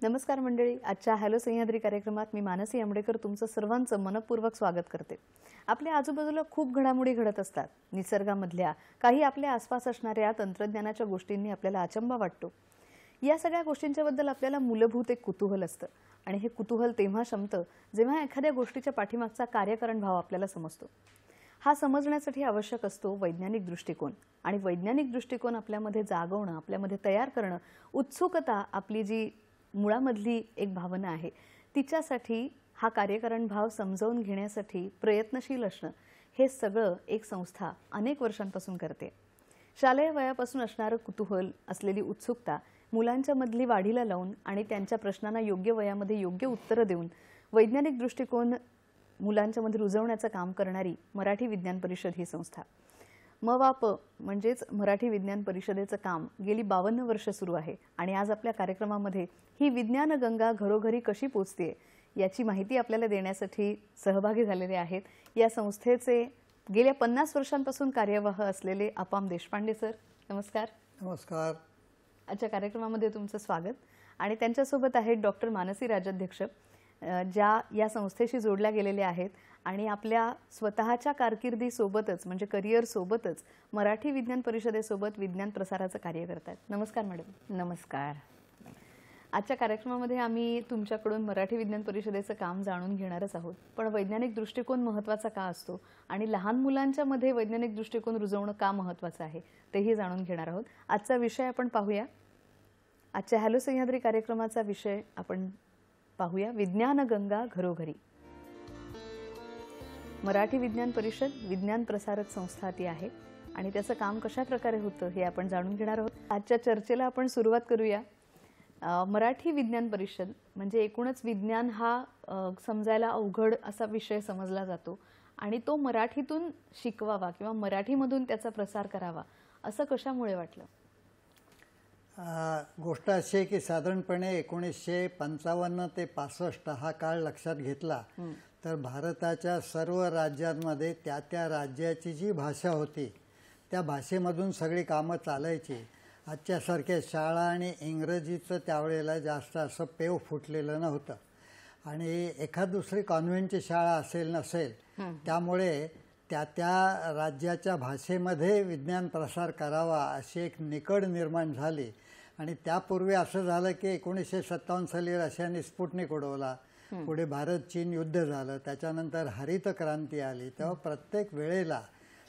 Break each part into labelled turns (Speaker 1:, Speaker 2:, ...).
Speaker 1: नमस्कार मंडळी, आजच्या हॅलो सह्याद्री कार्यक्रमात मी मानसी आंबेडकर तुमचं सर्वांचं मनपूर्वक स्वागत करते। आपल्या आजूबाजूला खूप घडामोडी घडत असतात। निसर्गामधल्या काही आपल्या आसपास असणाऱ्या तंत्रज्ञानाच्या गोष्टींनी आपल्याला अचंबा वाटतो। या सगळ्या गोष्टींच्या बद्दल आपल्याला मूलभूत एक कुतूहल असतं आणि हे कुतूहल तेव्हा शमतं जेव्हा एखाद्या गोष्टीच्या पाठीमागचा कार्यकारण भाव आपल्याला समजतो। हा समजण्यासाठी आवश्यक असतो वैज्ञानिक दृष्टिकोन आणि वैज्ञानिक दृष्टिकोन आपल्यामध्ये जागवणं, आपल्यामध्ये तयार करणं, उत्सुकता आपली जी मुळामधली एक भावना आहे तिच्यासाठी हा कार्यकारण भाव समजावून घेण्यासाठी प्रयत्नशील असणं हे सगळं एक संस्था अनेक वर्षांपासून करते। शालेय वयापासून असणारं कुतूहल, असलेली उत्सुकता मुलांच्या मधली वाढीला लावून आणि त्यांच्या प्रश्नांना योग्य वयामध्ये योग्य उत्तरं देऊन वैज्ञानिक दृष्टिकोन मुलांच्या मध्ये रुजवण्याचं काम करणारी मराठी विज्ञान परिषद ही संस्था। मवाप म्हणजेच मराठी विज्ञान परिषदेचं काम गेली 52 वर्ष सुरू आहे आणि आज आपल्या कार्यक्रमामध्ये ही विज्ञान गंगा घरोघरी कशी पोहोचते याची माहिती आपल्याला देण्यासाठी सहभागी झालेले आहेत या संस्थेचे गेल्या 50 वर्षांपासून कार्यवाह असलेले अपाम देशपांडे सर। नमस्कार।
Speaker 2: नमस्कार।
Speaker 1: आजच्या कार्यक्रमामध्ये तुमचं स्वागत। आणि त्यांच्यासोबत आहेत डॉक्टर मानसी राजाध्यक्ष, ज्या या संस्थेशी जोडल्या गेलेल्या आहेत आणि आपल्या स्वतःच्या कारकिर्दीसोबतच म्हणजे करिअर सोबतच मराठी विज्ञान परिषदेसोबत विज्ञान प्रसाराचं कार्य करतात। नमस्कार मॅडम।
Speaker 3: नमस्कार।
Speaker 1: आजच्या कार्यक्रमामध्ये आम्ही तुमच्याकडून मराठी विज्ञान परिषदेचं काम जाणून घेणारच आहोत, पण वैज्ञानिक दृष्टिकोन महत्त्वाचा का असतो आणि लहान मुलांच्या मध्ये वैज्ञानिक दृष्टिकोन रुजवणं का महत्त्वाचं आहे तेही जाणून घेणार आहोत। आजचा विषय आपण पाहूया। आजच्या हॅलो सह्याद्री कार्यक्रमाचा विषय आपण पाहूया विज्ञान गंगा घरोघरी। मराठी विज्ञान परिषद विज्ञान प्रसारक संस्था ती आहे आणि त्याचं काम कशा प्रकारे होतं हे आपण जाणून घेणार आहोत। आजच्या चर्चेला आपण सुरुवात करूया। मराठी विज्ञान परिषद म्हणजे एकूणच विज्ञान हा समजायला अवघड असा विषय समजला जातो आणि तो मराठीतून शिकवावा किंवा मराठीमधून त्याचा प्रसार करावा असं कशामुळे वाटलं?
Speaker 2: गोष्ट अशी आहे की साधारणपणे 1955 ते 65 हा काळ लक्षात घेतला तर भारताच्या सर्व राज्यांमध्ये त्या राज्याची जी भाषा होती त्या भाषेमधून सगळी कामं चालायची। आजच्यासारख्या शाळा आणि इंग्रजीचं त्यावेळेला जास्त असं पेव फुटलेलं नव्हतं आणि एखाद दुसरी कॉन्व्हेंटची शाळा असेल नसेल, त्यामुळे त्या राज्याच्या भाषेमध्ये विज्ञान प्रसार करावा अशी एक निकड निर्माण झाली। आणि त्यापूर्वी असं झालं की 1957 साली रशियाने स्पुटनिक उडवला, पुढे भारत चीन युद्ध झालं, त्याच्यानंतर हरित क्रांती आली, तेव्हा प्रत्येक वेळेला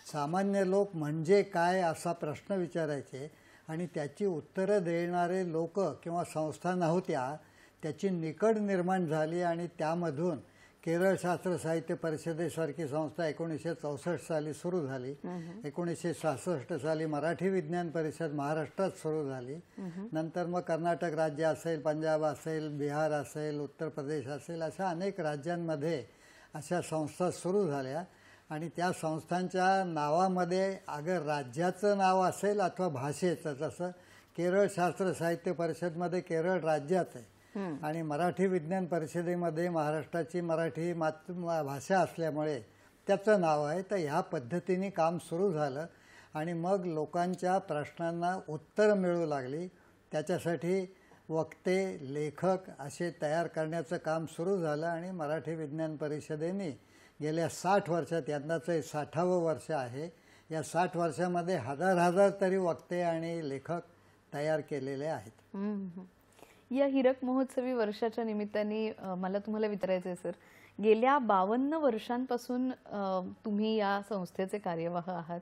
Speaker 2: सामान्य लोक म्हणजे काय असा प्रश्न विचारायचे आणि त्याची उत्तरं देणारे लोक किंवा संस्था नव्हत्या, त्याची निकड निर्माण झाली आणि त्यामधून केरळ शास्त्र साहित्य परिषदेसारखी संस्था 1964 साली सुरू झाली। 1966 साली मराठी विज्ञान परिषद महाराष्ट्रात सुरू झाली। नंतर मग कर्नाटक राज्य असेल, पंजाब असेल, बिहार असेल, उत्तर प्रदेश असेल, अशा अनेक राज्यांमध्ये अशा संस्था सुरू झाल्या आणि त्या संस्थांच्या नावामध्ये अगर राज्याचं नाव असेल अथवा भाषेचं, जसं केरळ शास्त्र साहित्य परिषदमध्ये केरळ राज्यात आहे आणि मराठी विज्ञान परिषदेमध्ये महाराष्ट्राची मराठी भाषा असल्यामुळे त्याचं नाव आहे। तर ह्या पद्धतीने काम सुरू झालं आणि मग लोकांच्या प्रश्नांना उत्तर मिळू लागली। त्याच्यासाठी वक्ते, लेखक असे तयार करण्याचं काम सुरू झालं आणि मराठी विज्ञान परिषदेने गेल्या 60 वर्षात, यंदाचं 60वं वर्ष आहे, या 60 वर्षामध्ये हजार तरी वक्ते आणि लेखक तयार केलेले आहेत।
Speaker 1: या हीरक महोत्सवी वर्षाच्या निमित्ताने मला तुम्हाला विचारायचं आहे सर, गेल्या 52 वर्षांपासून तुम्ही या संस्थेचे कार्यवाह आहात,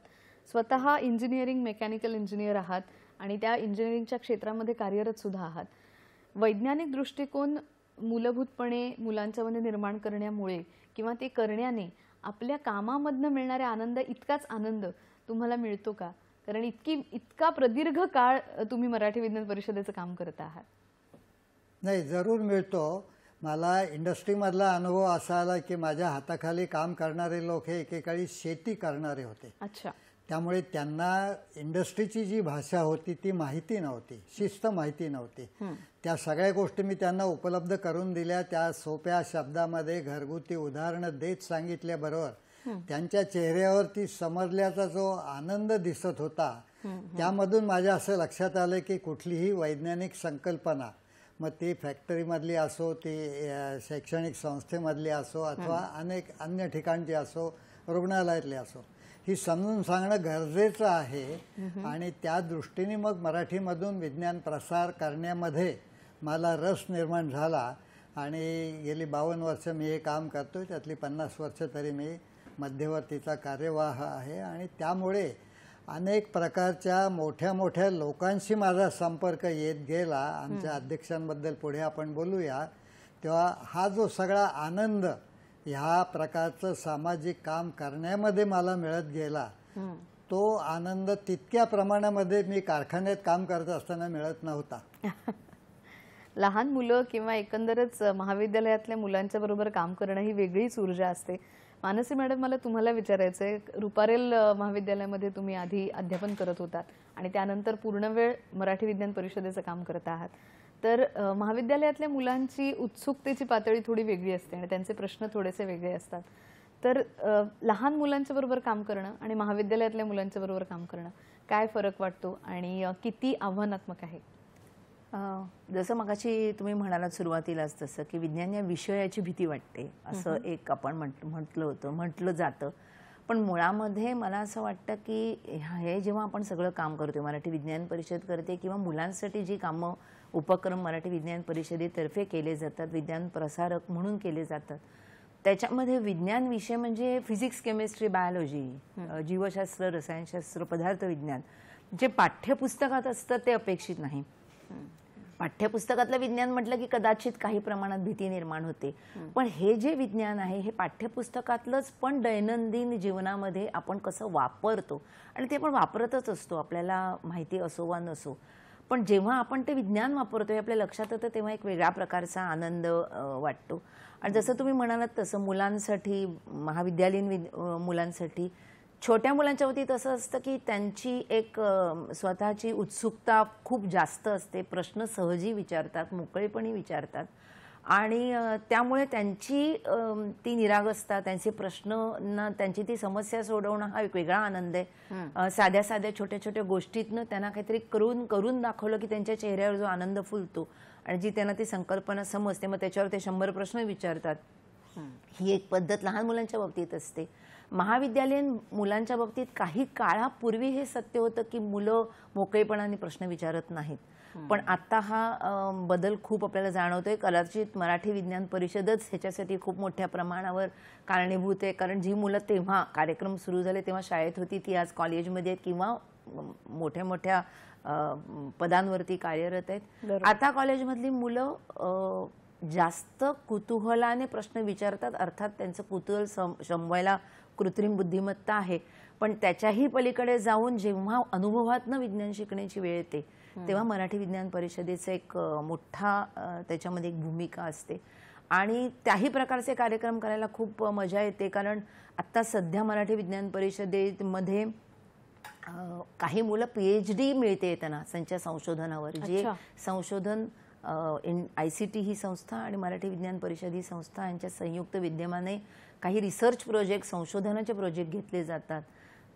Speaker 1: स्वतः इंजिनिअरिंग मेकॅनिकल इंजिनियर आहात आणि त्या इंजिनिअरिंगच्या क्षेत्रामध्ये कार्यरत सुद्धा आहात। वैज्ञानिक दृष्टिकोन मूलभूतपणे मुलांच्या मध्ये निर्माण करण्यामुळे किंवा ते करण्याने आपल्या कामामधनं मिळणारा आनंद इतकाच आनंद तुम्हाला मिळतो का? कारण इतका प्रदीर्घ काळ तुम्ही मराठी विज्ञान परिषदेचं काम करत आहात।
Speaker 2: नाही, जरूर मिळतो। मला इंडस्ट्रीमधला अनुभव असा आला की माझ्या हाताखाली काम करणारे लोक हे एकेकाळी शेती करणारे होते।
Speaker 1: अच्छा।
Speaker 2: त्यामुळे त्यांना इंडस्ट्रीची जी भाषा होती ती माहिती नव्हती, शिस्त माहिती नव्हती। त्या सगळ्या गोष्टी मी त्यांना उपलब्ध करून दिल्या, त्या सोप्या शब्दामध्ये घरगुती उदाहरणं देत सांगितल्याबरोबर त्यांच्या चेहऱ्यावरती समजल्याचा जो आनंद दिसत होता त्यामधून माझ्या असं लक्षात आलं की कुठलीही वैज्ञानिक संकल्पना मग ती फॅक्टरीमधली असो, ती शैक्षणिक संस्थेमधली असो, अथवा अनेक अन्य ठिकाणची असो, रुग्णालयातली असो, ही समजून सांगणं गरजेचं आहे. आणि त्या दृष्टीने मग मराठीमधून विज्ञान प्रसार करण्यामध्ये मला रस निर्माण झाला. आणि गेली 52 वर्ष मी हे काम करतोय, त्यातली 50 वर्ष तरी मी मध्यवर्तीचा कार्यवाह आहे. आणि त्यामुळे अनेक प्रकारच्या मोठ्या मोठ्या लोकांशी माझा संपर्क येत गेला. आमच्या अध्यक्षांबद्दल पुढे आपण बोलूया. तेव्हा हा जो सगळा आनंद ह्या प्रकारचं सामाजिक काम करण्यामध्ये मला मिळत गेला, तो आनंद तितक्या प्रमाणामध्ये मी कारखान्यात काम करत असताना मिळत नव्हता.
Speaker 1: लहान मुलं किंवा एकंदरच महाविद्यालयातल्या मुलांच्या बरोबर काम करणं ही वेगळीच ऊर्जा असते. मानसी मॅडम, मला तुम्हाला विचारायचं आहे, रुपारेल महाविद्यालयामध्ये तुम्ही आधी अध्यापन करत होतात आणि त्यानंतर पूर्णवेळ मराठी विज्ञान परिषदेचं काम करत आहात. तर महाविद्यालयातल्या मुलांची उत्सुकतेची पातळी थोडी वेगळी असते आणि त्यांचे प्रश्न थोडेसे वेगळे असतात. तर लहान मुलांच्या बरोबर काम करणं आणि महाविद्यालयातल्या मुलांच्या बरोबर काम करणं, काय फरक वाटतो आणि किती आव्हानात्मक आहे?
Speaker 3: जसं मगाशी तुम्ही म्हणालात सुरुवातीलाच तसं की विज्ञान या विषयाची भीती वाटते असं एक आपण म्हटलं जातं. पण मुळामध्ये मला असं वाटतं की हे जेव्हा आपण सगळं काम करतो, मराठी विज्ञान परिषद करते किंवा मुलांसाठी जी कामं उपक्रम मराठी विज्ञान परिषदेतर्फे केले जातात, विज्ञान प्रसारक म्हणून केले जातात, त्याच्यामध्ये विज्ञान विषय म्हणजे फिजिक्स, केमिस्ट्री, बायोलॉजी, जीवशास्त्र, रसायनशास्त्र, पदार्थ विज्ञान जे पाठ्यपुस्तकात असतं ते अपेक्षित नाही. पाठ्यपुस्तकातलं विज्ञान म्हटलं की कदाचित काही प्रमाणात भीती निर्माण होते, पण हे जे विज्ञान आहे हे पाठ्यपुस्तकातलंच पण दैनंदिन जीवनामध्ये आपण कसं वापरतो आणि ते आपण वापरतच असतो, आपल्याला माहिती असो वा नसो. पण जेव्हा आपण ते विज्ञान वापरतोय आपल्या लक्षात येतं तेव्हा एक वेगळ्या प्रकारचा आनंद वाटतो. आणि जसं तुम्ही म्हणालात तसं मुलांसाठी, महाविद्यालयीन मुलांसाठी, छोट्या मुलांच्या बाबतीत असं असतं की त्यांची एक स्वतःची उत्सुकता खूप जास्त असते, प्रश्न सहजी विचारतात, मोकळेपणी विचारतात आणि त्यामुळे त्यांची ती निरागसता, त्यांचे प्रश्न, त्यांची ती समस्या सोडवणं हा एक वेगळा आनंद आहे. साध्या साध्या छोट्या छोट्या गोष्टीतनं त्यांना काहीतरी करून दाखवलं की त्यांच्या चेहऱ्यावर जो आनंद फुलतो आणि जी त्यांना ती संकल्पना समजते, मग त्याच्यावर ते 100 प्रश्न विचारतात. ही एक पद्धत लहान मुलांच्या बाबतीत असते. महाविद्यालयीन मुलांच्या बाबतीत काही काळापूर्वी हे सत्य होतं की मुलं मोकळेपणाने प्रश्न विचारत नाहीत, पण आता हा बदल खूप आपल्याला जाणवतोय. कदाचित मराठी विज्ञान परिषदच ह्याच्यासाठी खूप मोठ्या प्रमाणावर कारणीभूत आहे, कारण जी मुलं तेव्हा कार्यक्रम सुरू झाले तेव्हा शाळेत होती ती आज कॉलेजमध्ये आहेत किंवा मोठ्या मोठ्या पदांवरती कार्यरत आहेत. आता कॉलेजमधली मुलं जास्त कुतूहलाने प्रश्न विचारतात. अर्थात त्यांचं कुतूहल शमवायला कृत्रिम बुद्धिमत्ता आहे, पण त्याच्याही पलीकडे जाऊन जेव्हा अनुभवातनं विज्ञान शिकण्याची वेळ येते तेव्हा मराठी विज्ञान परिषदेचं एक मोठा त्याच्यामध्ये एक भूमिका असते आणि त्याही प्रकारचे कार्यक्रम करायला खूप मजा येते. कारण आत्ता सध्या मराठी विज्ञान परिषदेमध्ये काही मुलं PhD मिळते त्यांना त्यांच्या संशोधनावर. जे संशोधन ICT ही संस्था आणि मराठी विज्ञान परिषद ही संस्था यांच्या संयुक्त विद्यमाने काही रिसर्च प्रोजेक्ट, संशोधनाचे प्रोजेक्ट घेतले जातात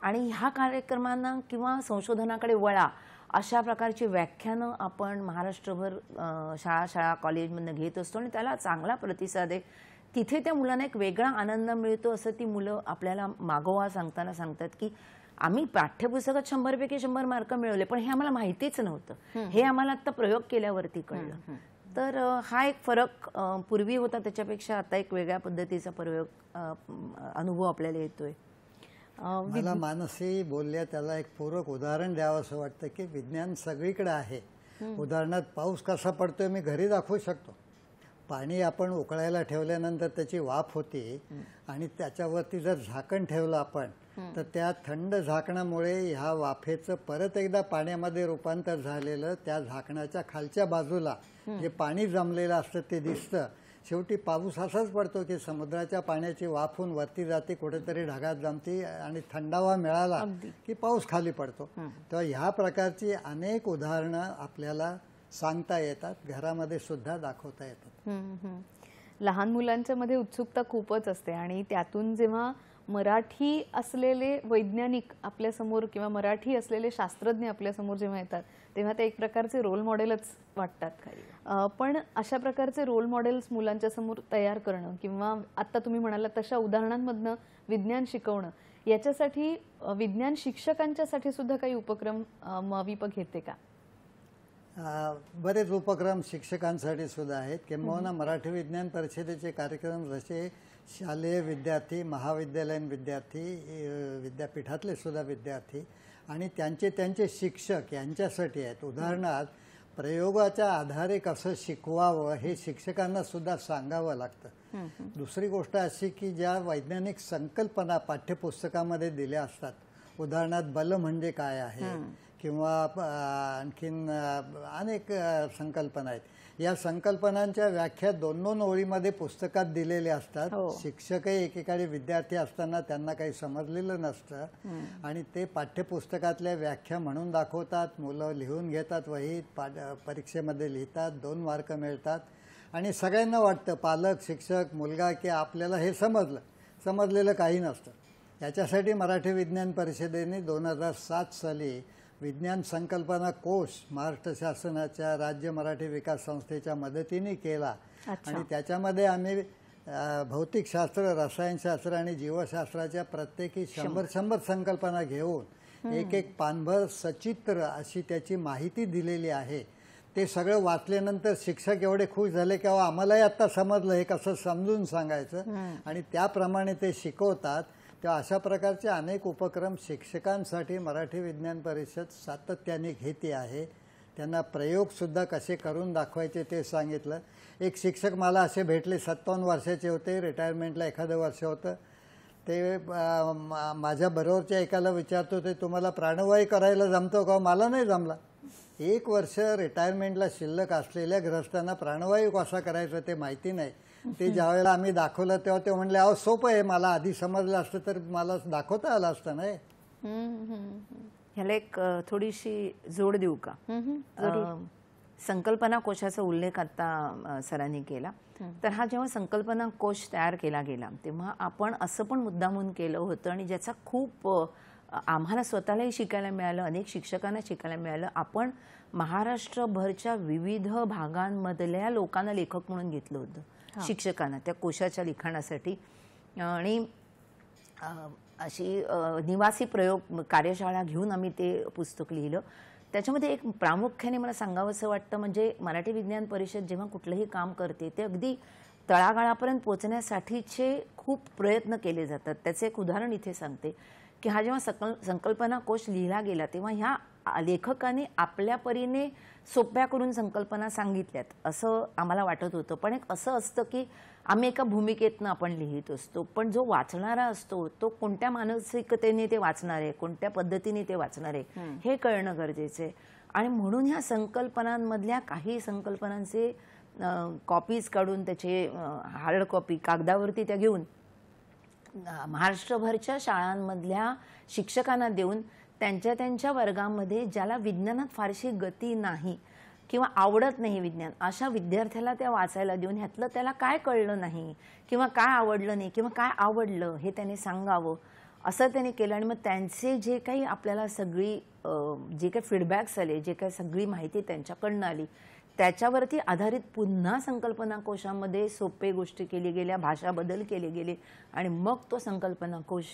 Speaker 3: आणि ह्या कार्यक्रमांना किंवा संशोधनाकडे वळा अशा प्रकारची व्याख्यानं आपण महाराष्ट्रभर शाळा कॉलेजमधून घेत असतो आणि त्याला चांगला प्रतिसाद आहे. तिथे त्या मुलांना एक वेगळा आनंद मिळतो असं ती मुलं आपल्याला मागोवा सांगताना सांगतात की आम्ही पाठ्यपुस्तकात 100 पैकी 100 मार्क मिळवले, पण हे आम्हाला माहितीच नव्हतं, हे आम्हाला आता प्रयोग केल्यावरती कळलं. तर हा एक फरक पूर्वी होता त्याच्यापेक्षा आता एक वेगळ्या पद्धतीचा प्रयोग अनुभव आपल्याला येतोय.
Speaker 2: मला मानसी बोलल्या त्याला एक पूरक उदाहरण द्यावं असं वाटतं की विज्ञान सगळीकडे आहे. उदाहरणार्थ पाऊस कसा पडतोय मी घरी दाखवू शकतो. पाणी आपण उकळायला ठेवल्यानंतर त्याची वाफ होती आणि त्याच्यावरती जर झाकण ठेवलं आपण तर त्या थंड झाकणामुळे ह्या वाफेचं परत एकदा पाण्यामध्ये रूपांतर झालेलं त्या झाकणाच्या खालच्या बाजूला जे पाणी जमलेलं असतं ते दिसतं. शेवटी पाऊस असाच पडतो की समुद्राच्या पाण्याची वाफ होऊन वरती जाते, कुठेतरी ढगात जमते आणि थंडावा मिळाला की पाऊस खाली पडतो. तेव्हा ह्या प्रकारची अनेक उदाहरणं आपल्याला सांगता येतात, घरामध्ये सुद्धा दाखवता येतात.
Speaker 1: लहान मुलांच्या मध्ये उत्सुकता खूपच असते आणि त्यातून जेव्हा मराठी असलेले वैज्ञानिक आपल्यासमोर किंवा मराठी असलेले शास्त्रज्ञ आपल्यासमोर जेव्हा येतात तेव्हा ते एक प्रकारचे रोल मॉडेलच वाटतात. पण अशा प्रकारचे रोल मॉडेल्स मुलांच्या समोर तयार करणं किंवा आत्ता तुम्ही म्हणाला तशा उदाहरणांमधनं विज्ञान शिकवणं, याच्यासाठी विज्ञान शिक्षकांच्यासाठी सुद्धा काही उपक्रम मविप घेते का?
Speaker 2: बरेच उपक्रम शिक्षकांसाठी सुद्धा आहेत. किंबहुना मराठी विज्ञान परिषदेचे कार्यक्रम जसे शालेय विद्यार्थी, महाविद्यालयीन विद्यार्थी, विद्यापीठातले सुद्धा विद्यार्थी आणि त्यांचे शिक्षक यांच्यासाठी आहेत. उदाहरणार्थ प्रयोगाच्या आधारे कसं शिकवावं हे शिक्षकांना सुद्धा सांगावं लागतं. दुसरी गोष्ट अशी की ज्या वैज्ञानिक संकल्पना पाठ्यपुस्तकामध्ये दिल्या असतात, उदाहरणार्थ बल म्हणजे काय आहे किंवा आणखीन अनेक संकल्पना आहेत, या संकल्पनांच्या व्याख्या 2-2 ओळीमध्ये पुस्तकात दिलेल्या असतात. शिक्षकही एकेकाळी विद्यार्थी असताना त्यांना काही समजलेलं नसतं आणि ते पाठ्यपुस्तकातल्या व्याख्या म्हणून दाखवतात. मुलं लिहून घेतात, वहीत परीक्षेमध्ये लिहितात, 2 मार्क मिळतात आणि सगळ्यांना वाटतं, पालक, शिक्षक, मुलगा, की आपल्याला हे समजलेलं काही नसतं. याच्यासाठी मराठी विज्ञान परिषदेने 2007 साली विज्ञान संकल्पना कोश महाराष्ट्र शासनाच्या राज्य मराठी विकास संस्थेच्या मदतीने केला आणि त्याच्यामध्ये आम्ही भौतिकशास्त्र, रसायनशास्त्र आणि जीवशास्त्राच्या प्रत्येकी 100 संकल्पना घेऊन एक पानभर सचित्र अशी त्याची माहिती दिलेली आहे. ते सगळं वाचल्यानंतर शिक्षक एवढे खुश झाले की आम्हालाही आता समजलं हे कसं समजून सांगायचं आणि त्याप्रमाणे ते शिकवतात. तेव्हा अशा प्रकारचे अनेक उपक्रम शिक्षकांसाठी मराठी विज्ञान परिषद सातत्याने घेते आहे. त्यांना प्रयोगसुद्धा कसे करून दाखवायचे ते सांगितलं. एक शिक्षक मला असे भेटले, 57 वर्षाचे होते, रिटायरमेंटला एखादं वर्ष होतं. ते माझ्या बरोबरच्या एकाला विचारत होते, तुम्हाला प्राणवायू करायला जमतो का? मला नाही जमला. 1 वर्ष रिटायरमेंटला शिल्लक असलेल्या गृहस्थांना प्राणवायू कसा करायचा ते माहिती नाही. ते ज्यावेळेला आम्ही दाखवलं तेव्हा ते म्हणले, अहो सोपं आहे, मला आधी समजलं असतं तर मला दाखवता आलं असतं. नाही,
Speaker 3: ह्याला एक थोडीशी जोड देऊ का? संकल्पना कोशाचा उल्लेख आता सरांनी केला. तर हा जेव्हा संकल्पना कोश तयार केला गेला तेव्हा आपण असं पण मुद्दामून केलं होतं आणि ज्याचा खूप आम्हाला स्वतःलाही शिकायला मिळालं, अनेक शिक्षकांना शिकायला मिळालं. आपण महाराष्ट्रभरच्या विविध भागांमधल्या लोकांना लेखक म्हणून घेतलं होतं, शिक्षकांना त्या कोशाच्या लिखाणासाठी. आणि अशी निवासी प्रयोग कार्यशाळा घेऊन आम्ही ते पुस्तक लिहिलं. त्याच्यामध्ये एक प्रामुख्याने मला सांगावंसं वाटतं म्हणजे मराठी विज्ञान परिषद जेव्हा कुठलंही काम करते ते अगदी तळागाळापर्यंत पोहोचण्यासाठीचे खूप प्रयत्न केले जातात. त्याचे एक उदाहरण इथे सांगते की हा जेव्हा संकल्पना कोश लिहिला गेला तेव्हा ह्या लेखकाने आपल्या परीने सोप्या करून संकल्पना सांगितल्यात असं आम्हाला वाटत होतं. पण एक असं असतं की आम्ही एका भूमिकेतनं आपण लिहित असतो, पण जो वाचणारा असतो तो कोणत्या मानसिकतेने ते वाचणार आहे, कोणत्या पद्धतीने ते वाचणार आहे हे कळणं गरजेचं आहे. आणि म्हणून ह्या संकल्पनांमधल्या काही संकल्पनांचे कॉपीज काढून त्याचे हार्ड कॉपी कागदावरती त्या घेऊन महाराष्ट्रभरच्या शाळांमधल्या शिक्षकांना देऊन त्यांच्या वर्गामध्ये ज्याला विज्ञानात फारशी गती नाही किंवा आवडत नाही विज्ञान, अशा विद्यार्थ्याला त्या वाचायला देऊन ह्यातलं त्याला काय कळलं नाही किंवा काय आवडलं नाही किंवा काय आवडलं हे त्याने सांगावं असं त्याने केलं. आणि मग त्यांचे जे काही आपल्याला सगळी जे काही फीडबॅक्स आले, जे काही सगळी माहिती त्यांच्याकडनं आली त्याच्यावरती आधारित पुन्हा संकल्पना कोशामध्ये सोपे गोष्टी केली गेल्या, भाषा बदल केले गेले आणि मग तो संकल्पना कोश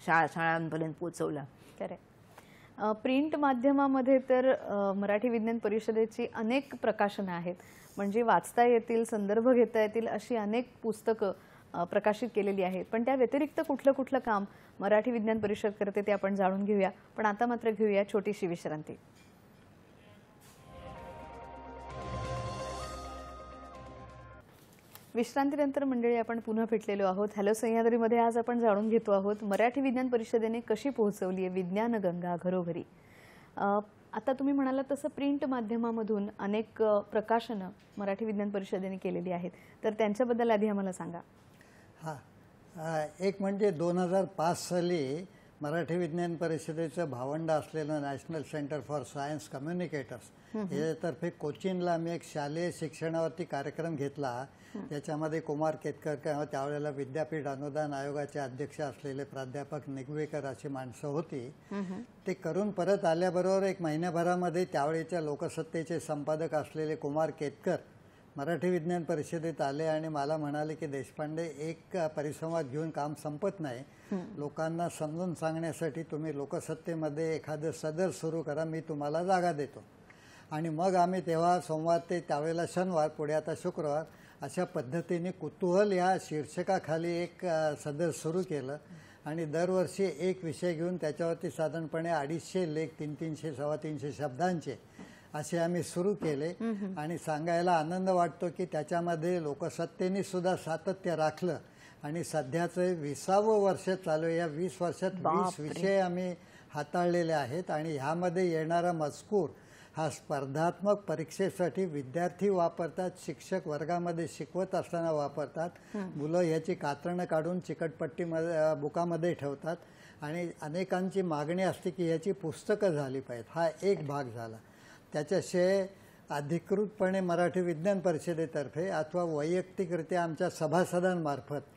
Speaker 3: शाळांपर्यंत पोहोचवला.
Speaker 1: खरं. प्रिंट माध्यमामध्ये तर मराठी विज्ञान परिषदेची अनेक प्रकाशनं आहेत, म्हणजे वाचता येतील, संदर्भ घेता येतील अशी अनेक पुस्तकं प्रकाशित केलेली आहेत. पण त्या व्यतिरिक्त कुठलं काम मराठी विज्ञान परिषद करते ते आपण जाणून घेऊया. पण आता मात्र घेऊया छोटीशी विश्रांती. विश्रांतीनंतर मंडळी आपण पुन्हा भेटलेलो आहोत. हॅलो सह्याद्रीमध्ये आज आपण जाणून घेतो आहोत मराठी विज्ञान परिषदेने कशी पोहोचवली आहे विज्ञान गंगा घरोघरी. आता तुम्ही म्हणाला तसं प्रिंट माध्यमामधून अनेक प्रकाशनं मराठी विज्ञान परिषदेने केलेली आहेत, तर त्यांच्याबद्दल आधी आम्हाला सांगा.
Speaker 2: एक म्हणजे 2005 साली मराठी विज्ञान परिषदेचं भावंड असलेलं national centre for science communicators याच्यातर्फे कोचीनला आम्ही एक शालेय शिक्षणावरती कार्यक्रम घेतला. त्याच्यामध्ये कुमार केतकर त्यावेळेला विद्यापीठ अनुदान आयोगाचे अध्यक्ष असलेले प्राध्यापक निगवेकर अशी माणसं होती. ते करून परत आल्याबरोबर एक महिन्याभरामध्ये त्यावेळेच्या लोकसत्तेचे संपादक असलेले कुमार केतकर मराठी विज्ञान परिषदेत आले आणि मला म्हणाले की देशपांडे, एक परिसंवाद घेऊन काम संपत नाही. लोकांना समजून सांगण्यासाठी तुम्ही लोकसत्तेमध्ये एखादं सदर सुरू करा, मी तुम्हाला जागा देतो. आणि मग आम्ही तेव्हा सोमवार ते त्यावेळेला शनिवार, पुढे आता शुक्रवार, अशा पद्धतीने कुतूहल या शीर्षकाखाली एक सदर सुरू केलं. आणि दरवर्षी एक विषय घेऊन त्याच्यावरती साधारणपणे 250 लेख, 300 350 शब्दांचे असे आम्ही सुरू केले. आणि सांगायला आनंद वाटतो की त्याच्यामध्ये लोकसत्तेने सुद्धा सातत्य राखलं. आणि सध्याचं 20वं वर्ष चालू आहे. या 20 वर्षात 20 विषय आम्ही हाताळलेले आहेत. आणि ह्यामध्ये येणारा मजकूर हा स्पर्धात्मक परीक्षेसाठी विद्यार्थी वापरतात, शिक्षक वर्गामध्ये शिकवत असताना वापरतात. मुलं ह्याची कात्रणं काढून चिकटपट्टीमध्ये बुकामध्ये ठेवतात. आणि अनेकांची मागणी असते की ह्याची पुस्तकं झाली पाहिजेत. हा एक भाग झाला. त्याच्याशिवाय अधिकृतपणे मराठी विज्ञान परिषदेतर्फे अथवा वैयक्तिकरित्या आमच्या सभासदांमार्फत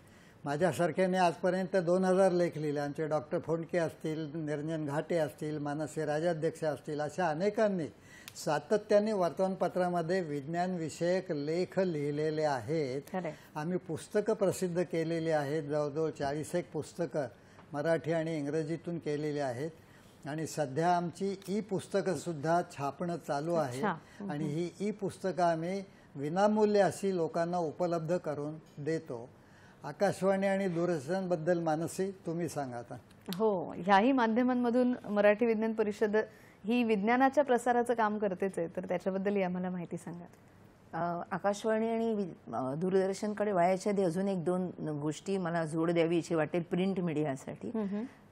Speaker 2: माझ्यासारख्याने आजपर्यंत 2000 लेख लिहिले. आमचे डॉक्टर फोंडके असतील, निरंजन घाटे असतील, मानसी राजाध्यक्ष असतील, अशा अनेकांनी सातत्याने वर्तमानपत्रामध्ये विज्ञान विषयक लेख लिहिलेले आहेत. आम्ही पुस्तकं प्रसिद्ध केलेली आहेत. जवळजवळ 40 पुस्तकं मराठी आणि इंग्रजीतून केलेली आहेत. आणि सध्या आमची ई पुस्तकं सुद्धा छापणं चालू आहे. आणि ही ई पुस्तकं आम्ही विनामूल्य अशी लोकांना उपलब्ध करून देतो. आकाशवाणी आणि दूरदर्शनबद्दल मानसी तुम्ही सांगा आता.
Speaker 1: हो, ह्याही माध्यमांमधून मराठी विज्ञान परिषद ही विज्ञानाच्या प्रसाराचं काम करतेच आहे, तर त्याच्याबद्दल आम्हाला माहिती सांगा.
Speaker 3: आकाशवाणी आणि दूरदर्शनकडे वयाच्या आधी अजून 1-2 गोष्टी मला जोड द्यावीची वाटेल प्रिंट मीडियासाठी.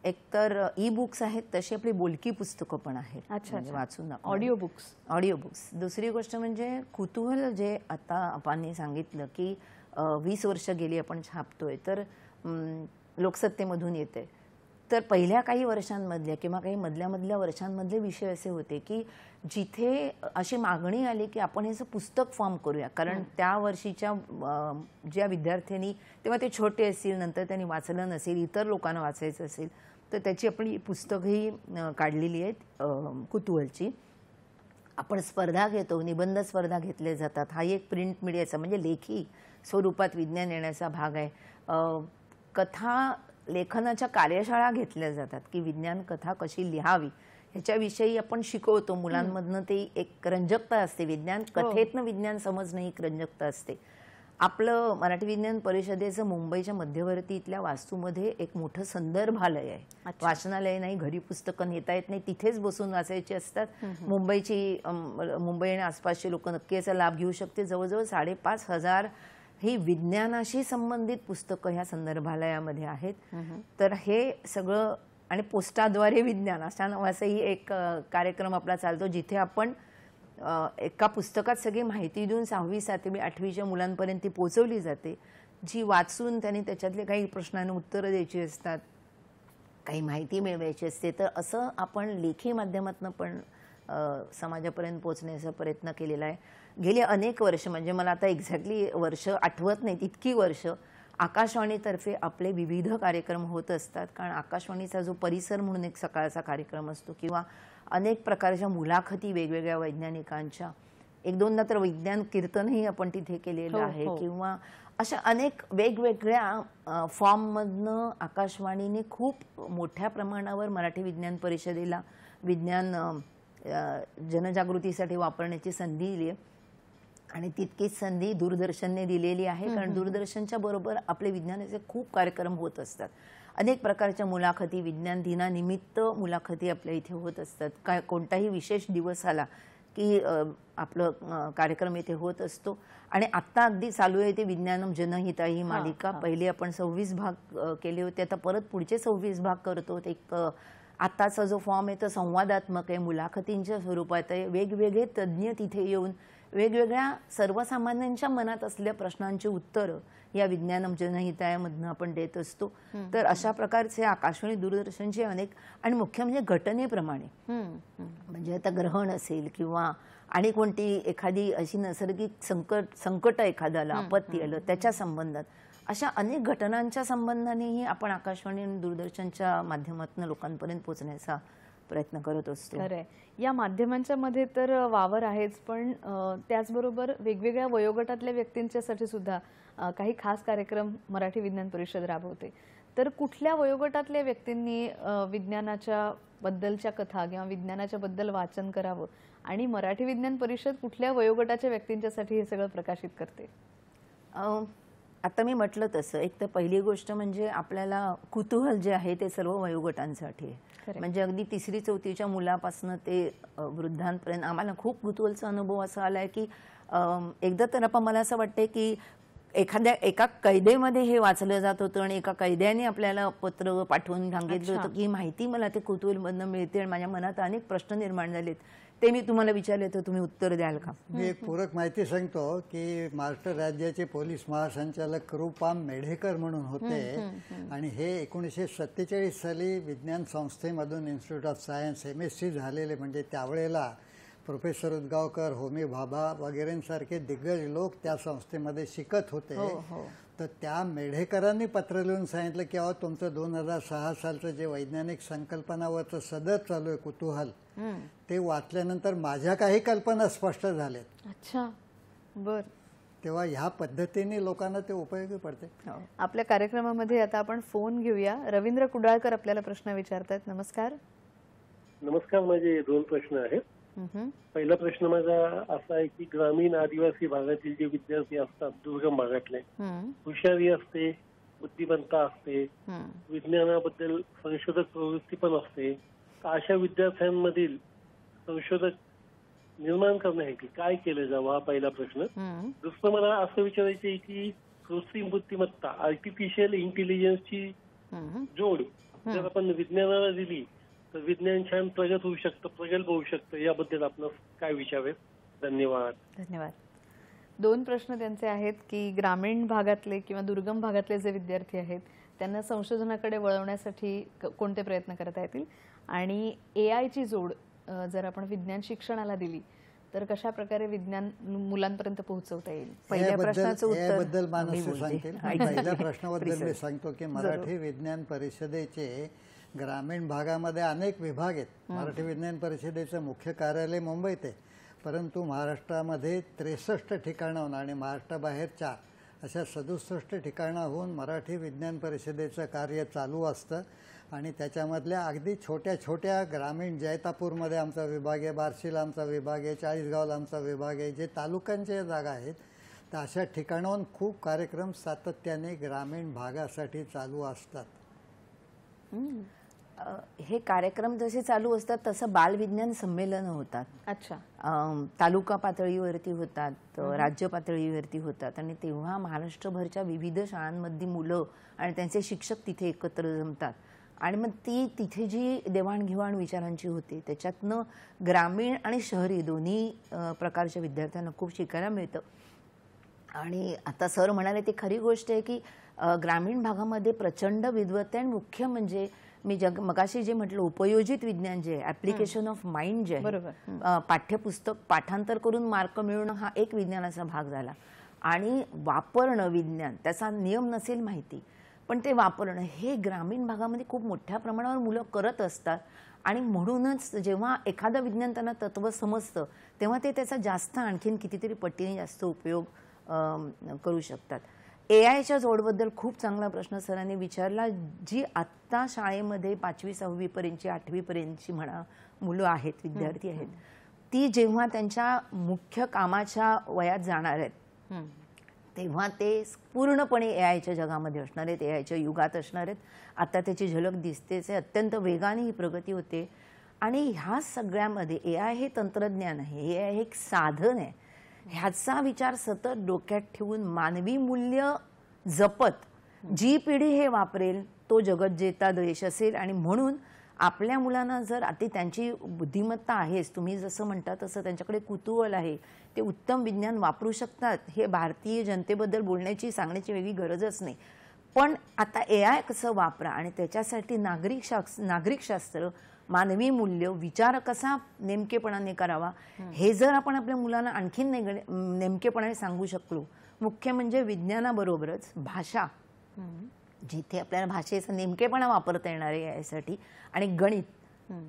Speaker 3: एक तर ई बुक्स आहेत, तशी आपली बोलकी पुस्तकं पण आहेत, म्हणजे वाचून
Speaker 1: ऑडिओ बुक्स.
Speaker 3: दुसरी गोष्ट म्हणजे कुतूहल, जे आता आपण सांगितलं की 20 वर्ष गेली आपण छापतोय, तर लोकसत्तेमधून येते. तर पहिल्या काही वर्षांमधल्या किंवा काही मधल्या वर्षांमधले विषय असे होते की जिथे अशी मागणी आली की आपण याचं पुस्तक फॉर्म करूया. कारण त्या वर्षीच्या ज्या विद्यार्थ्यांनी, तेव्हा ते छोटे असतील, नंतर त्यांनी वाचलं नसेल, इतर लोकांना वाचायचं असेल, तर त्याची आपण पुस्तकही काढलेली आहेत कुतूहलची. आपण स्पर्धा घेतो, निबंध स्पर्धा घेतल्या जातात. हा एक प्रिंट मीडियाचा म्हणजे लेखी स्वरूपात विज्ञान येण्याचा भाग आहे. कथा लेखनाच्या कार्यशाळा घेतल्या जातात की विज्ञान कथा कशी लिहावी ह्याच्याविषयी आपण शिकवतो. मुलांमधनं ते एक रंजकता असते. विज्ञान कथेतनं विज्ञान समजणं ही रंजकता असते. आपलं मराठी विज्ञान परिषदेचं मुंबईच्या मध्यवर्ती इथल्या वास्तूमध्ये एक मोठं संदर्भालय आहे. वाचनालय नाही, घरी पुस्तकं नेता येत नाही, तिथेच बसून वाचायची असतात. मुंबई आणि आसपासचे लोक नक्की याचा लाभ घेऊ शकते. जवळजवळ 5,500 ही विज्ञानाशी संबंधित पुस्तकं ह्या संदर्भालयामध्ये आहेत. तर हे सगळं, आणि पोस्टाद्वारे विज्ञान अशा नावाचाही एक कार्यक्रम आपला चालतो, जिथे आपण एका पुस्तकात सगळी माहिती देऊन 6वी 7वी 8वीच्या मुलांपर्यंत ती पोहोचवली जाते, जी वाचून त्यांनी त्याच्यातले काही प्रश्नांना उत्तरं द्यायची असतात, काही माहिती मिळवायची असते. तर असं आपण लेखी माध्यमातून पण समाजापर्यंत पोहोचण्याचा प्रयत्न केलेला आहे. गेली अनेक वर्ष, म्हणजे मला आता एक्झॅक्टली वर्ष आठवत नाहीत, इतकी वर्ष आकाशवाणीतर्फे आपले विविध कार्यक्रम होत असतात. कारण आकाशवाणीचा जो परिसर म्हणून एक सकाळचा कार्यक्रम असतो, किंवा अनेक प्रकारच्या मुलाखती वेगवेगळ्या वैज्ञानिकांच्या, 1-2दा तर विज्ञान कीर्तनही आपण तिथे केलेलं आहे, किंवा अशा अनेक वेगवेगळ्या फॉर्ममधनं आकाशवाणीने खूप मोठ्या प्रमाणावर मराठी विज्ञान परिषदेला विज्ञान जनजागृतीसाठी वापरण्याची संधी दिली आहे. आणि तितकीच संधी दूरदर्शनने दिलेली आहे. कारण दूरदर्शनच्या बरोबर आपले विज्ञानाचे खूप कार्यक्रम होत असतात. अनेक प्रकारच्या मुलाखती, विज्ञान दिनानिमित्त मुलाखती आपल्या इथे होत असतात. काय कोणताही विशेष दिवस आला की आपलं कार्यक्रम इथे होत असतो. आणि आत्ता अगदी चालू आहे ते विज्ञानम जनहिता ही मालिका. पहिले आपण 26 भाग केले होते, आता परत पुढचे 26 भाग करतो. एक आत्ताचा जो फॉर्म आहे तो संवादात्मक आहे, मुलाखतींच्या स्वरूपात आहे. वेगवेगळे तज्ज्ञ तिथे येऊन वेगवेगळ्या सर्वसामान्यांच्या मनात असलेल्या प्रश्नांची उत्तरं या विज्ञानम जनहितायामधनं आपण देत असतो. तर अशा प्रकारचे आकाशवाणी दूरदर्शनचे अनेक, आणि मुख्य म्हणजे घटनेप्रमाणे, म्हणजे आता ग्रहण असेल किंवा आणि कोणती एखादी अशी नैसर्गिक संकट एखाद्याला आपत्ती आलं त्याच्या संबंधात, अशा अनेक घटनांच्या संबंधानेही आपण आकाशवाणी आणि दूरदर्शनच्या माध्यमातून लोकांपर्यंत पोहोचण्याचा प्रयत्न करत असतो.
Speaker 1: खरंय. या माध्यमांच्या मध्ये तर वावर आहेच, पण त्याचबरोबर वेगवेगळ्या वयोगटातल्या व्यक्तींच्यासाठी सुद्धा काही खास कार्यक्रम मराठी विज्ञान परिषद राबवते. तर कुठल्या वयोगटातल्या व्यक्तींनी विज्ञानाच्या बद्दलच्या कथा किंवा विज्ञानाच्या बद्दल वाचन करावं, आणि मराठी विज्ञान परिषद कुठल्या वयोगटाच्या व्यक्तींच्यासाठी हे सगळं प्रकाशित करते?
Speaker 3: आता मी म्हटलं तसं, एक तर पहिली गोष्ट म्हणजे आपल्याला कुतूहल जे आहे ते सर्व वयोगटांसाठी आहे. म्हणजे अगदी 3री-4थीच्या मुलापासून ते वृद्धांपर्यंत आम्हाला खूप कुतूहलचा अनुभव असा आलाय की एकदा तर आपण, मला असं वाटते की एका कैदेमध्ये हे वाचलं जात होतं आणि एका कैद्याने आपल्याला पत्र पाठवून सांगितलं होतं की ही माहिती मला ते कुतूहलमधनं मिळते आणि माझ्या मनात अनेक प्रश्न निर्माण झालेत, ते मी तुम्हाला विचारले तर तुम्ही उत्तर द्याल का?
Speaker 2: मी एक पूरक माहिती सांगतो की महाराष्ट्र राज्याचे पोलीस महासंचालक रूपाम मेढेकर म्हणून होते, आणि हे 1947 साली विज्ञान संस्थेमधून इन्स्टिट्यूट ऑफ सायन्स MSc झालेले. म्हणजे त्यावेळेला प्रोफेसर उदगावकर, होमी भाभा वगैरेंसारखे दिग्गज लोक त्या संस्थेमध्ये शिकत होते. तर त्या मेढेकरांनी पत्र लिहून सांगितलं की अहो, तुमचं 2006 सालचं जे वैज्ञानिक संकल्पनावरचं सदर चालू आहे कुतूहल, ते वाचल्यानंतर माझ्या काही कल्पना स्पष्ट झाल्यात.
Speaker 1: अच्छा, बर.
Speaker 2: तेव्हा ह्या पद्धतीने लोकांना ते उपयोगी पडते.
Speaker 1: आपल्या कार्यक्रमामध्ये आता आपण फोन घेऊया. रवींद्र कुडाळकर आपल्याला प्रश्न विचारतात. नमस्कार.
Speaker 4: नमस्कार. माझे 2 प्रश्न आहेत. पहिला प्रश्न माझा असा आहे की ग्रामीण आदिवासी भागातील जे विद्यार्थी असतात, दुर्गम भागातले, हुशारी असते, बुद्धिमत्ता असते, विज्ञानाबद्दल संशोधक प्रवृत्ती पण असते, तर अशा विद्यार्थ्यांमधील संशोधक निर्माण करण्यासाठी काय केलं जावं, हा पहिला प्रश्न. दुसरं मला असं विचारायचं आहे की कृत्रिम बुद्धिमत्ता, आर्टिफिशियल इंटेलिजन्सची जोड जर आपण विज्ञानाला दिली तर विज्ञान छान प्रगत होऊ शकतं, प्रगल्भ होऊ शकतं, याबद्दल आपण काय विचारावे? धन्यवाद.
Speaker 1: धन्यवाद. 2 प्रश्न त्यांचे आहेत की ग्रामीण भागातले किंवा दुर्गम भागातले जे विद्यार्थी आहेत त्यांना संशोधनाकडे वळवण्यासाठी कोणते प्रयत्न करता येतील, आणि AI ची जोड जर आपण विज्ञान शिक्षणाला दिली तर कशा प्रकारे विज्ञान मुलांपर्यंत पोहोचवता येईल?
Speaker 3: पहिल्या प्रश्नाचं उत्तर
Speaker 2: याबद्दल मानसी सांगतील. पहिल्या प्रश्नाबद्दल मी सांगतो की मराठी विज्ञान परिषदेचे ग्रामीण भागामध्ये अनेक विभाग आहेत. मराठी विज्ञान परिषदेचं मुख्य कार्यालय मुंबईत आहे, परंतु महाराष्ट्रामध्ये 63 ठिकाणाहून आणि महाराष्ट्राबाहेर 4 अशा 67 ठिकाणाहून मराठी विज्ञान परिषदेचं कार्य चालू असतं. आणि त्याच्यामधल्या अगदी छोट्या छोट्या ग्रामीण, जैतापूरमध्ये आमचा विभाग आहे, बार्शीला आमचा विभाग आहे, चाळीसगावला आमचा विभाग आहे, जे तालुक्यांच्या जागा आहेत, तर अशा ठिकाणाहून खूप कार्यक्रम सातत्याने ग्रामीण भागासाठी चालू असतात.
Speaker 3: हे कार्यक्रम जसे चालू असतात तसं बालविज्ञान संमेलन होतात.
Speaker 1: अच्छा.
Speaker 3: तालुका पातळीवरती होतात, राज्य पातळीवरती होतात, आणि तेव्हा महाराष्ट्रभरच्या विविध शाळांमधली मुलं आणि त्यांचे शिक्षक तिथे एकत्र जमतात, आणि मग ती तिथे जी देवाणघेवाण विचारांची होते त्याच्यातनं ग्रामीण आणि शहरी दोन्ही प्रकारच्या विद्यार्थ्यांना खूप शिकायला मिळतं. आणि आता सर म्हणाले ती खरी गोष्ट आहे की ग्रामीण भागामध्ये प्रचंड विद्वत्ता, आणि मुख्य म्हणजे मी मगाशी जे म्हटलं उपयोजित विज्ञान जे आहे, ऍप्लिकेशन ऑफ माइंड जे आहे, पाठ्यपुस्तक पाठांतर करून मार्क मिळवणं हा एक विज्ञानाचा भाग झाला, आणि वापरणं विज्ञान, त्याचा नियम नसेल माहिती पण ते वापरणं हे ग्रामीण भागामध्ये खूप मोठ्या प्रमाणावर मुलं करत असतात. आणि म्हणूनच जेव्हा एखादं विज्ञान त्यांना तत्व समजतं तेव्हा ते त्याचा जास्त आणखीन कितीतरी पटीने जास्त उपयोग करू शकतात. AIच्या जोडबद्दल खूप चांगला प्रश्न सरांनी विचारला. जी आत्ता शाळेमध्ये 5वी 6वी पर्यंतची 8वी पर्यंतची म्हणा मुलं आहेत, विद्यार्थी आहेत, ती जेव्हा त्यांच्या मुख्य कामाच्या वयात जाणार आहेत तेव्हा ते पूर्णपणे AIच्या जगामध्ये असणार आहेत, AIच्या युगात असणार आहेत. आता त्याची झलक दिसतेच आहे. अत्यंत वेगाने ही प्रगती होते, आणि ह्या सगळ्यामध्ये AI हे तंत्रज्ञान आहे, AI हे एक साधन आहे. ह्याचा विचार सतत डोक्यात ठेवून मानवी मूल्य जपत जी पिढी हे वापरेल तो जगत जेता देश असेल. आणि म्हणून आपल्या मुलांना जर आता त्यांची बुद्धिमत्ता आहेच, तुम्ही जसं म्हणता तसं त्यांच्याकडे कुतूहल आहे, ते उत्तम विज्ञान वापरू शकतात, हे भारतीय जनतेबद्दल बोलण्याची सांगण्याची वेगळी गरजच नाही. पण आता AI कसं वापरा आणि त्याच्यासाठी नागरिकशास्त्र, मानवी मूल्य, विचार कसा नेमकेपणाने करावा, हे जर आपण आपल्या मुलांना आणखीन नेमकेपणाने सांगू शकलो. मुख्य म्हणजे विज्ञानाबरोबरच भाषा, जिथे आपल्याला भाषेचा नेमकेपणा वापरता येणार आहे यासाठी, आणि गणित,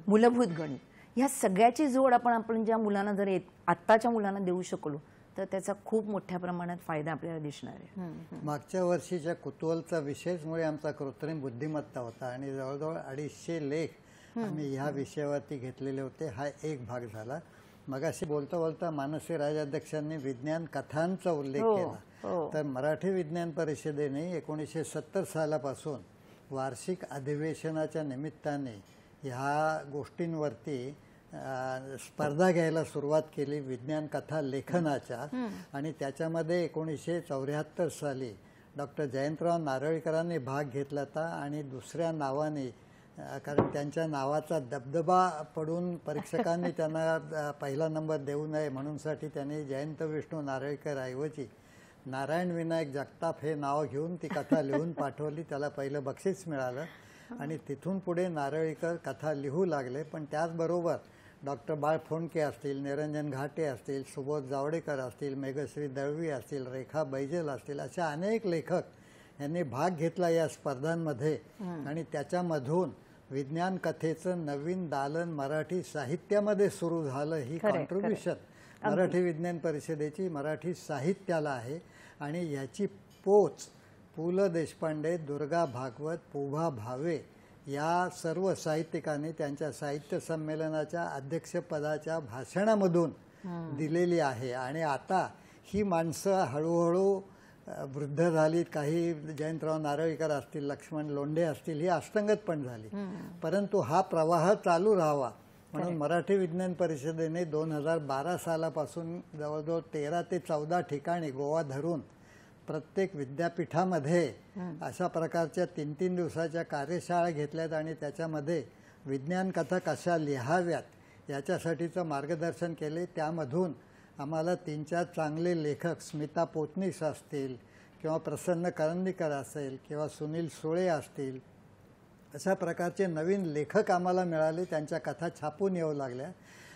Speaker 3: मूलभूत गणित, ह्या सगळ्याची जोड आपण ज्या मुलांना जर आत्ताच्या मुलांना देऊ शकलो तर त्याचा खूप मोठ्या प्रमाणात फायदा आपल्याला दिसणार आहे.
Speaker 2: मागच्या वर्षीच्या कुतूहलचा विषयमुळे आमचा कृत्रिम बुद्धिमत्ता होता आणि जवळजवळ 250 लेख आम्ही ह्या विषयावरती घेतलेले होते. हा एक भाग झाला. मगाशी बोलता बोलता मानसी राजाध्यक्षांनी विज्ञान कथांचा उल्लेख केला. तर मराठी विज्ञान परिषदेने 1970 सालापासून वार्षिक अधिवेशनाच्या निमित्ताने ह्या गोष्टींवरती स्पर्धा घ्यायला सुरुवात केली विज्ञान कथा लेखनाच्या. आणि त्याच्यामध्ये 1974 साली डॉक्टर जयंतराव नारळीकरांनी भाग घेतला होता. आणि दुसऱ्या नावाने, कारण त्यांच्या नावाचा दबदबा पडून परीक्षकांनी त्यांना पहिला नंबर देऊ नये म्हणूनसाठी त्यांनी जयंत विष्णू नारळीकर ऐवजी नारायण विनायक जगताप हे नाव घेऊन ती कथा लिहून पाठवली. त्याला पहिलं बक्षीस मिळालं आणि तिथून पुढे नारळीकर कथा लिहू लागले. पण त्याचबरोबर डॉक्टर बाळ फोंडके असतील, निरंजन घाटे असतील, सुबोध जावडेकर असतील, मेघश्री दळवी असतील, रेखा बैजल असतील, अशा अनेक लेखक यांनी भाग घेतला या स्पर्धांमध्ये. आणि त्याच्यामधून विज्ञान कथेचं नवीन दालन मराठी साहित्यामध्ये सुरू झालं. ही कॉन्ट्रीब्युशन मराठी विज्ञान परिषदेची मराठी साहित्याला आहे. आणि याची पोच पु ल देशपांडे, दुर्गा भागवत, पुभा भावे या सर्व साहित्यिकांनी त्यांच्या साहित्य संमेलनाच्या अध्यक्षपदाच्या भाषणामधून दिलेली आहे. आणि आता ही माणसं हळूहळू वृद्ध झालीत. काही जयंतराव नारळीकर असतील, लक्ष्मण लोंढे असतील, ही अष्टंगत पण झाली. परंतु हा प्रवाह चालू राहावा म्हणून मराठी विज्ञान परिषदेने 2012 सालापासून जवळजवळ 13 ते 14 ठिकाणी गोवा धरून प्रत्येक विद्यापीठामध्ये अशा प्रकारच्या 3-3 दिवसाच्या कार्यशाळा घेतल्यात. आणि त्याच्यामध्ये विज्ञान कथा कशा लिहाव्यात याच्यासाठीचं मार्गदर्शन केले. त्यामधून आम्हाला 3-4 चांगले लेखक, स्मिता पोतनीस असतील किंवा प्रसन्न करंदीकर असेल किंवा सुनील सुळे असतील, अशा प्रकारचे नवीन लेखक आम्हाला मिळाले. त्यांच्या कथा छापून येऊ लागल्या.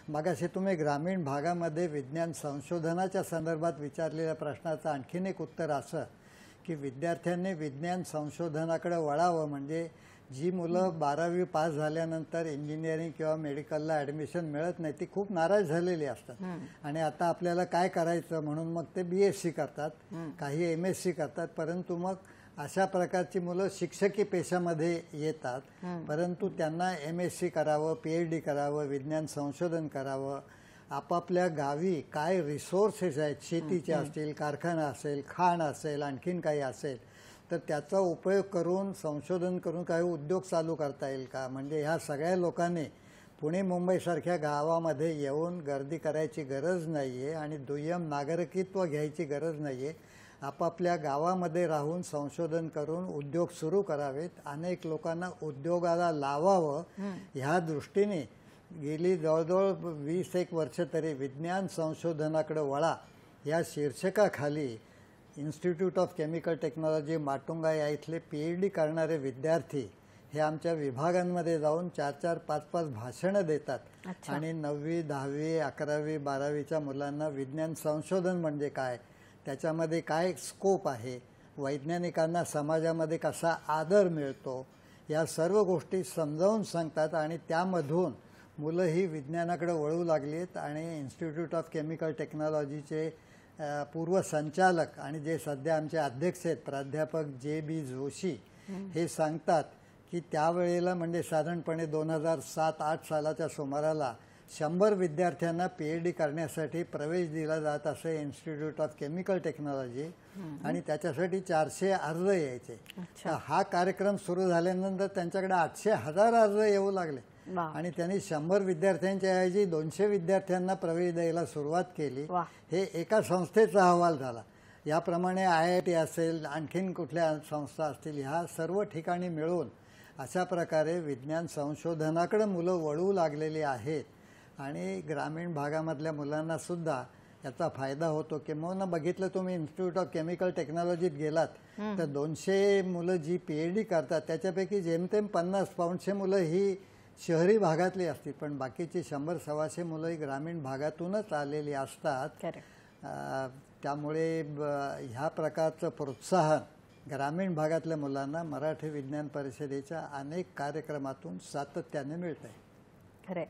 Speaker 2: मगाशी तुम्ही ग्रामीण भागामध्ये विज्ञान संशोधनाच्या संदर्भात विचारलेल्या प्रश्नाचं आणखीन एक उत्तर असं की विद्यार्थ्यांनी विज्ञान संशोधनाकडे वळावं. म्हणजे जी मुलं 12वी पास झाल्यानंतर इंजिनिअरिंग किंवा मेडिकलला ॲडमिशन मिळत नाही ती खूप नाराज झालेली असतात. आणि आता आपल्याला काय करायचं म्हणून मग ते BSc करतात, काही MSc करतात. परंतु मग अशा प्रकारची मुलं शिक्षकी पेशामध्ये येतात. परंतु त्यांना MSc करावं, PhD करावं, विज्ञान संशोधन करावं, आपापल्या गावी काय रिसोर्सेस आहेत, शेतीचे असतील, कारखाना असेल, खाण असेल, आणखीन काही असेल, तर त्याचा उपयोग करून संशोधन करून काही उद्योग चालू करता येईल का. म्हणजे ह्या सगळ्या लोकांनी पुणे मुंबईसारख्या गावामध्ये येऊन गर्दी करायची गरज नाही आहे. आणि दुय्यम नागरिकत्व घ्यायची गरज नाही आहे. आपापल्या गावामध्ये राहून संशोधन करून उद्योग सुरू करावेत. अनेक लोकांना उद्योगाला लावावं. ह्या दृष्टीने गेली जवळजवळ 20-1 वर्ष तरी विज्ञान संशोधनाकडे वळा या शीर्षकाखाली institute of chemical technology Matunga या इथले PhD करणारे विद्यार्थी हे आमच्या विभागांमध्ये जाऊन 4-4, 5-5 भाषणं देतात. आणि 9वी, 10वी, 11वी, 12वीच्या मुलांना विज्ञान संशोधन म्हणजे काय, त्याच्यामध्ये काय स्कोप आहे, वैज्ञानिकांना समाजामध्ये कसा आदर मिळतो, या सर्व गोष्टी समजावून सांगतात. आणि त्यामधून मुलं ही विज्ञानाकडे वळू लागली आहेत. आणि इन्स्टिट्यूट ऑफ केमिकल टेक्नॉलॉजीचे पूर्व संचालक आणि जे सध्या आमचे अध्यक्ष आहेत प्राध्यापक JB जोशी हे सांगतात की त्यावेळेला म्हणजे साधारणपणे 2007-8 सालाच्या सुमाराला 100 विद्यार्थ्यांना PhD करण्यासाठी प्रवेश दिला जात असे इन्स्टिट्यूट ऑफ केमिकल टेक्नॉलॉजी. आणि त्याच्यासाठी 400 अर्ज यायचे. तर हा कार्यक्रम सुरू झाल्यानंतर त्यांच्याकडे 800,000 अर्ज येऊ लागले. आणि त्यांनी 100 विद्यार्थ्यांच्या ऐवजी 200 विद्यार्थ्यांना प्रवेश द्यायला सुरुवात केली. हे एका संस्थेचा अहवाल झाला. याप्रमाणे IIT असेल, आणखीन कुठल्या संस्था असतील, ह्या सर्व ठिकाणी मिळून अशा प्रकारे विज्ञान संशोधनाकडे मुलं वळू लागलेली आहेत आणि ग्रामीण भागामधल्या मुलांना सुद्धा याचा फायदा होतो. किंवा बघितलं तुम्ही इन्स्टिट्यूट ऑफ केमिकल टेक्नॉलॉजीत गेलात तर 200 मुलं जी PhD करतात त्याच्यापैकी जेमतेम 50-500 मुलं ही शहरी भागातली असतील, पण बाकीची 100-125 मुलं ही ग्रामीण भागातूनच आलेली असतात. त्यामुळे ह्या प्रकारचं प्रोत्साहन ग्रामीण भागातल्या मुलांना मराठी विज्ञान परिषदेच्या अनेक कार्यक्रमातून सातत्याने मिळत आहे.
Speaker 1: खरंय.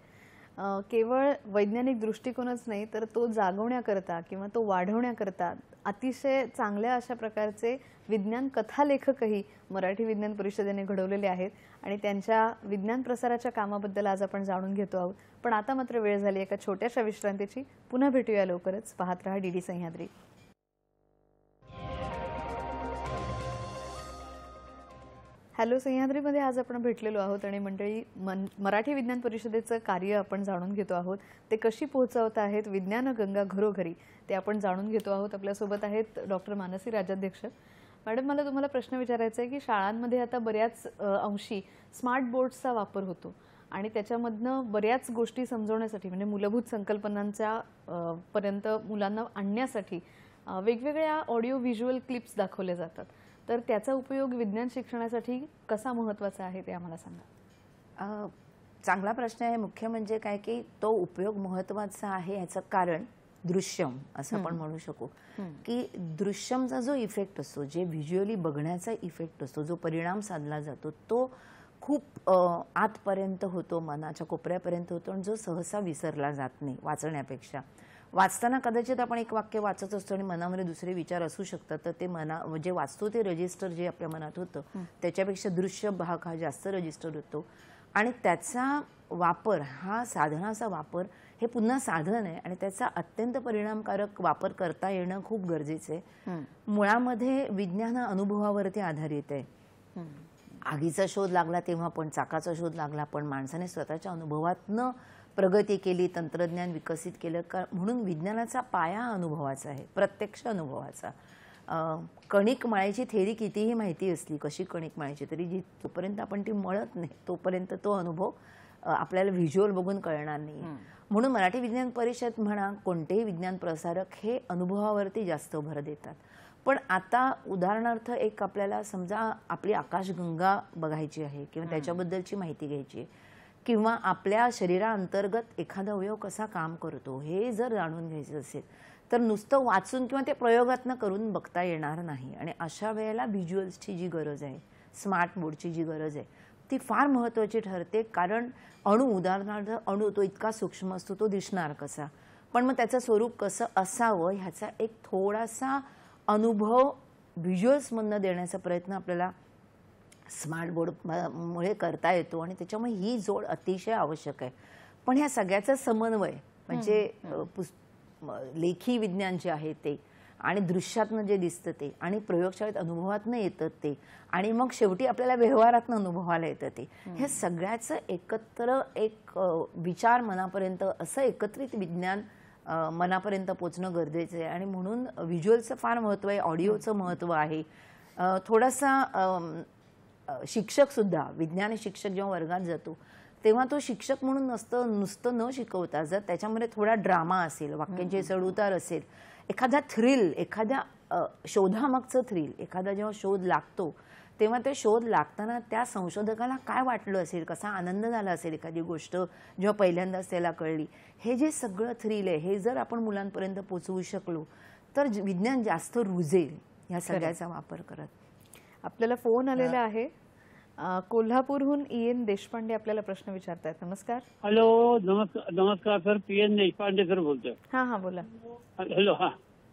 Speaker 1: केवळ वैज्ञानिक दृष्टिकोनच नाही तर तो जागवण्याकरता किंवा तो वाढवण्याकरता अतिशय चांगल्या अशा प्रकारचे विज्ञान कथालेखकही मराठी विज्ञान परिषदेने घडवलेले आहेत आणि त्यांच्या विज्ञान प्रसाराच्या कामाबद्दल आज आपण जाणून घेतो आहोत. पण आता मात्र वेळ झाली एका छोट्याशा विश्रांतीची. पुन्हा भेटूया लवकरच. पाहत रहा DD सह्याद्री. हॅलो सह्याद्रीमध्ये आज आपण भेटलेलो आहोत आणि मंडळी मराठी विज्ञान परिषदेचं कार्य आपण जाणून घेतो आहोत. ते कशी पोहोचवत आहेत विज्ञान गंगा घरोघरी ते आपण जाणून घेतो आहोत. आपल्यासोबत आहेत डॉक्टर मानसी राजाध्यक्ष. मॅडम, मला तुम्हाला प्रश्न विचारायचा आहे की शाळांमध्ये आता बऱ्याच अंशी स्मार्ट बोर्ड्सचा वापर होतो आणि त्याच्यामधनं बऱ्याच गोष्टी समजवण्यासाठी म्हणजे मूलभूत संकल्पनांच्या पर्यंत मुलांना आणण्यासाठी वेगवेगळ्या ऑडिओ व्हिज्युअल क्लिप्स दाखवले जातात. तर त्याचा उपयोग विज्ञान शिक्षणासाठी कसा महत्त्वाचा आहे ते आम्हाला सांगा.
Speaker 3: चांगला प्रश्न आहे. मुख्य म्हणजे काय की तो उपयोग महत्त्वाचा आहे याचं कारण दृश्यम असं आपण म्हणू शकू की दृश्यमचा जो इफेक्ट असतो, जे व्हिज्युअली बघण्याचा इफेक्ट असतो, जो परिणाम साधला जातो तो खूप आतपर्यंत होतो, मनाच्या कोपऱ्यापर्यंत होतो आणि जो सहसा विसरला जात नाही वाचण्यापेक्षा. वाचताना कदाचित आपण एक वाक्य वाचत असतो आणि मनामध्ये दुसरे विचार असू शकतात, तर ते जे वाचतो ते रजिस्टर जे आपल्या मनात होतं त्याच्यापेक्षा दृश्य भाग हा जास्त रजिस्टर होतो आणि त्याचा वापर, हा साधनाचा वापर हे पुन्हा साधन आहे आणि त्याचा अत्यंत परिणामकारक वापर करता येणं खूप गरजेचं आहे. मुळामध्ये विज्ञान हा अनुभवावरती आधारित आहे. आगीचा शोध लागला तेव्हा पण, चाकाचा शोध लागला पण, माणसाने स्वतःच्या अनुभवातनं प्रगती केली, तंत्रज्ञान विकसित केलं का. म्हणून विज्ञानाचा पाया अनुभवाचा आहे, प्रत्यक्ष अनुभवाचा. कणिक मळायची थेरी कितीही माहिती असली, कशी कणिक मळायची, तरी तोपर्यंत आपण ती मळत नाही तोपर्यंत तो अनुभव आपल्याला व्हिज्युअल बघून कळणार नाही. म्हणून मराठी विज्ञान परिषद म्हणा, कोणतेही विज्ञान प्रसारक हे अनुभवावरती जास्त भर देतात. पण आता उदाहरणार्थ एक आपल्याला समजा आपली आकाशगंगा बघायची आहे किंवा त्याच्याबद्दलची माहिती घ्यायची आहे किंवा आपल्या शरीराअंतर्गत एखादा अवयव कसा काम करतो हे जर जाणून घ्यायचं असेल तर नुसतं वाचून किंवा ते प्रयोगात्मक करून बघता येणार नाही. आणि अशा वेळेला व्हिज्युअल्सची जी गरज आहे, स्मार्ट बोर्डची जी गरज आहे ती फार महत्त्वाची ठरते. कारण उदाहरणार्थ अणू तो इतका सूक्ष्म असतो, तो दिसणार कसा, पण मग त्याचं स्वरूप कसं असावं ह्याचा एक थोडासा अनुभव व्हिज्युअल्समधनं देण्याचा प्रयत्न आपल्याला स्मार्ट बोर्डमुळे करता येतो आणि त्याच्यामुळे ही जोड अतिशय आवश्यक आहे. पण ह्या सगळ्याचा समन्वय म्हणजे लेखी विज्ञान जे आहे ते आणि दृश्यातनं जे दिसतं ते आणि प्रयोगशाळेत अनुभवातनं येतं ते आणि मग शेवटी आपल्याला व्यवहारातनं अनुभवायला येतं ते, हे सगळ्याचं एकत्र एक विचार मनापर्यंत, असं एकत्रित विज्ञान मनापर्यंत पोचणं गरजेचं आहे. आणि म्हणून व्हिज्युअलचं फार महत्त्व आहे, ऑडिओचं महत्त्व आहे. थोडासा शिक्षक सुद्धा, विज्ञान शिक्षक जेव्हा वर्गात जातो तेव्हा तो शिक्षक म्हणून नुसतं न शिकवता जर त्याच्यामध्ये थोडा ड्रामा असेल, वाक्यांचे चढउतार असेल, एखादा थ्रिल, एखाद्या शोधामागचं थ्रिल, एखादा जेव्हा शोध लागतो तेव्हा ते शोध लागताना त्या संशोधकाला काय वाटलं असेल, कसा आनंद झाला असेल एखादी गोष्ट जेव्हा पहिल्यांदाच त्याला कळली, हे जे सगळं थ्रिल आहे हे जर आपण मुलांपर्यंत पोचवू शकलो तर विज्ञान जास्त रुजेल ह्या सगळ्याचा वापर करत.
Speaker 1: आपल्याला फोन आलेला आहे. कोल्हापूरहून EN देशपांडे आपल्याला प्रश्न विचारतायत. नमस्कार.
Speaker 5: हॅलो, नमस्कार सर. PN देशपांडे सर बोलतोय.
Speaker 1: हा बोला.
Speaker 5: हॅलो,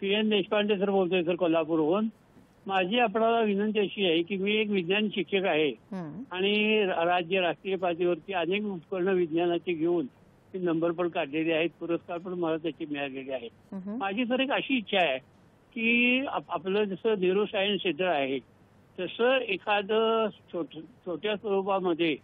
Speaker 5: PN देशपांडे सर बोलतोय सर, कोल्हापूरहून. माझी आपल्याला विनंती अशी आहे की मी एक विज्ञान शिक्षक आहे आणि राज्य राष्ट्रीय पातळीवरती अनेक उपकरणं विज्ञानाची घेऊन नंबर पण काढलेले आहेत, पुरस्कार पण मला त्याचे मिळालेले आहेत. माझी सर एक अशी इच्छा आहे की आपलं जसं न्यूरो सायन्स सेंटर आहे तसं एखादं छोट्या स्वरूपामध्ये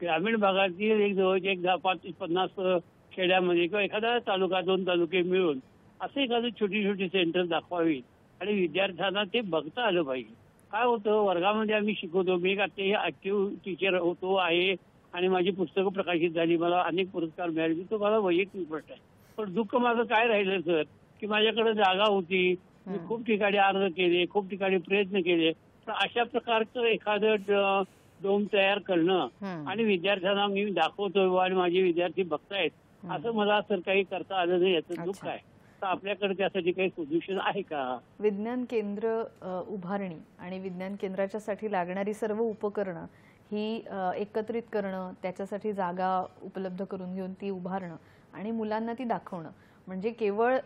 Speaker 5: ग्रामीण भागातील एक जवळचे 10-50 खेड्यामध्ये किंवा एखादा तालुका, 2 तालुके मिळून असं एखादं छोटी सेंटर दाखवावी आणि विद्यार्थ्यांना ते बघता आलं पाहिजे. काय होतं, वर्गामध्ये आम्ही शिकवतो, मी एक ऍक्टिव्ह टीचर होतो आहे आणि माझी पुस्तकं प्रकाशित झाली, मला अनेक पुरस्कार मिळाले, तो मला वैयक्तिक प्रश्न आहे. पण दुःख माझं काय राहिलं सर, की माझ्याकडे जागा होती, मी खूप ठिकाणी अर्ज केले, खूप ठिकाणी प्रयत्न केले, पण अशा प्रकारचं एखादं डोम तयार करणं आणि विद्यार्थ्यांना मी दाखवतोय आणि माझे विद्यार्थी बघतायत, असं मला सर काही करता आलं नाही, याचं दुःख आहे. तर आपल्याकडे त्यासाठी काही सोल्युशन आहे का?
Speaker 1: विज्ञान केंद्र उभारणी आणि विज्ञान केंद्राच्यासाठी लागणारी सर्व उपकरणं ही एकत्रित करणं, त्याच्यासाठी जागा उपलब्ध करून घेऊन ती उभारणं आणि मुलांना ती दाखवणं, म्हणजे केवळ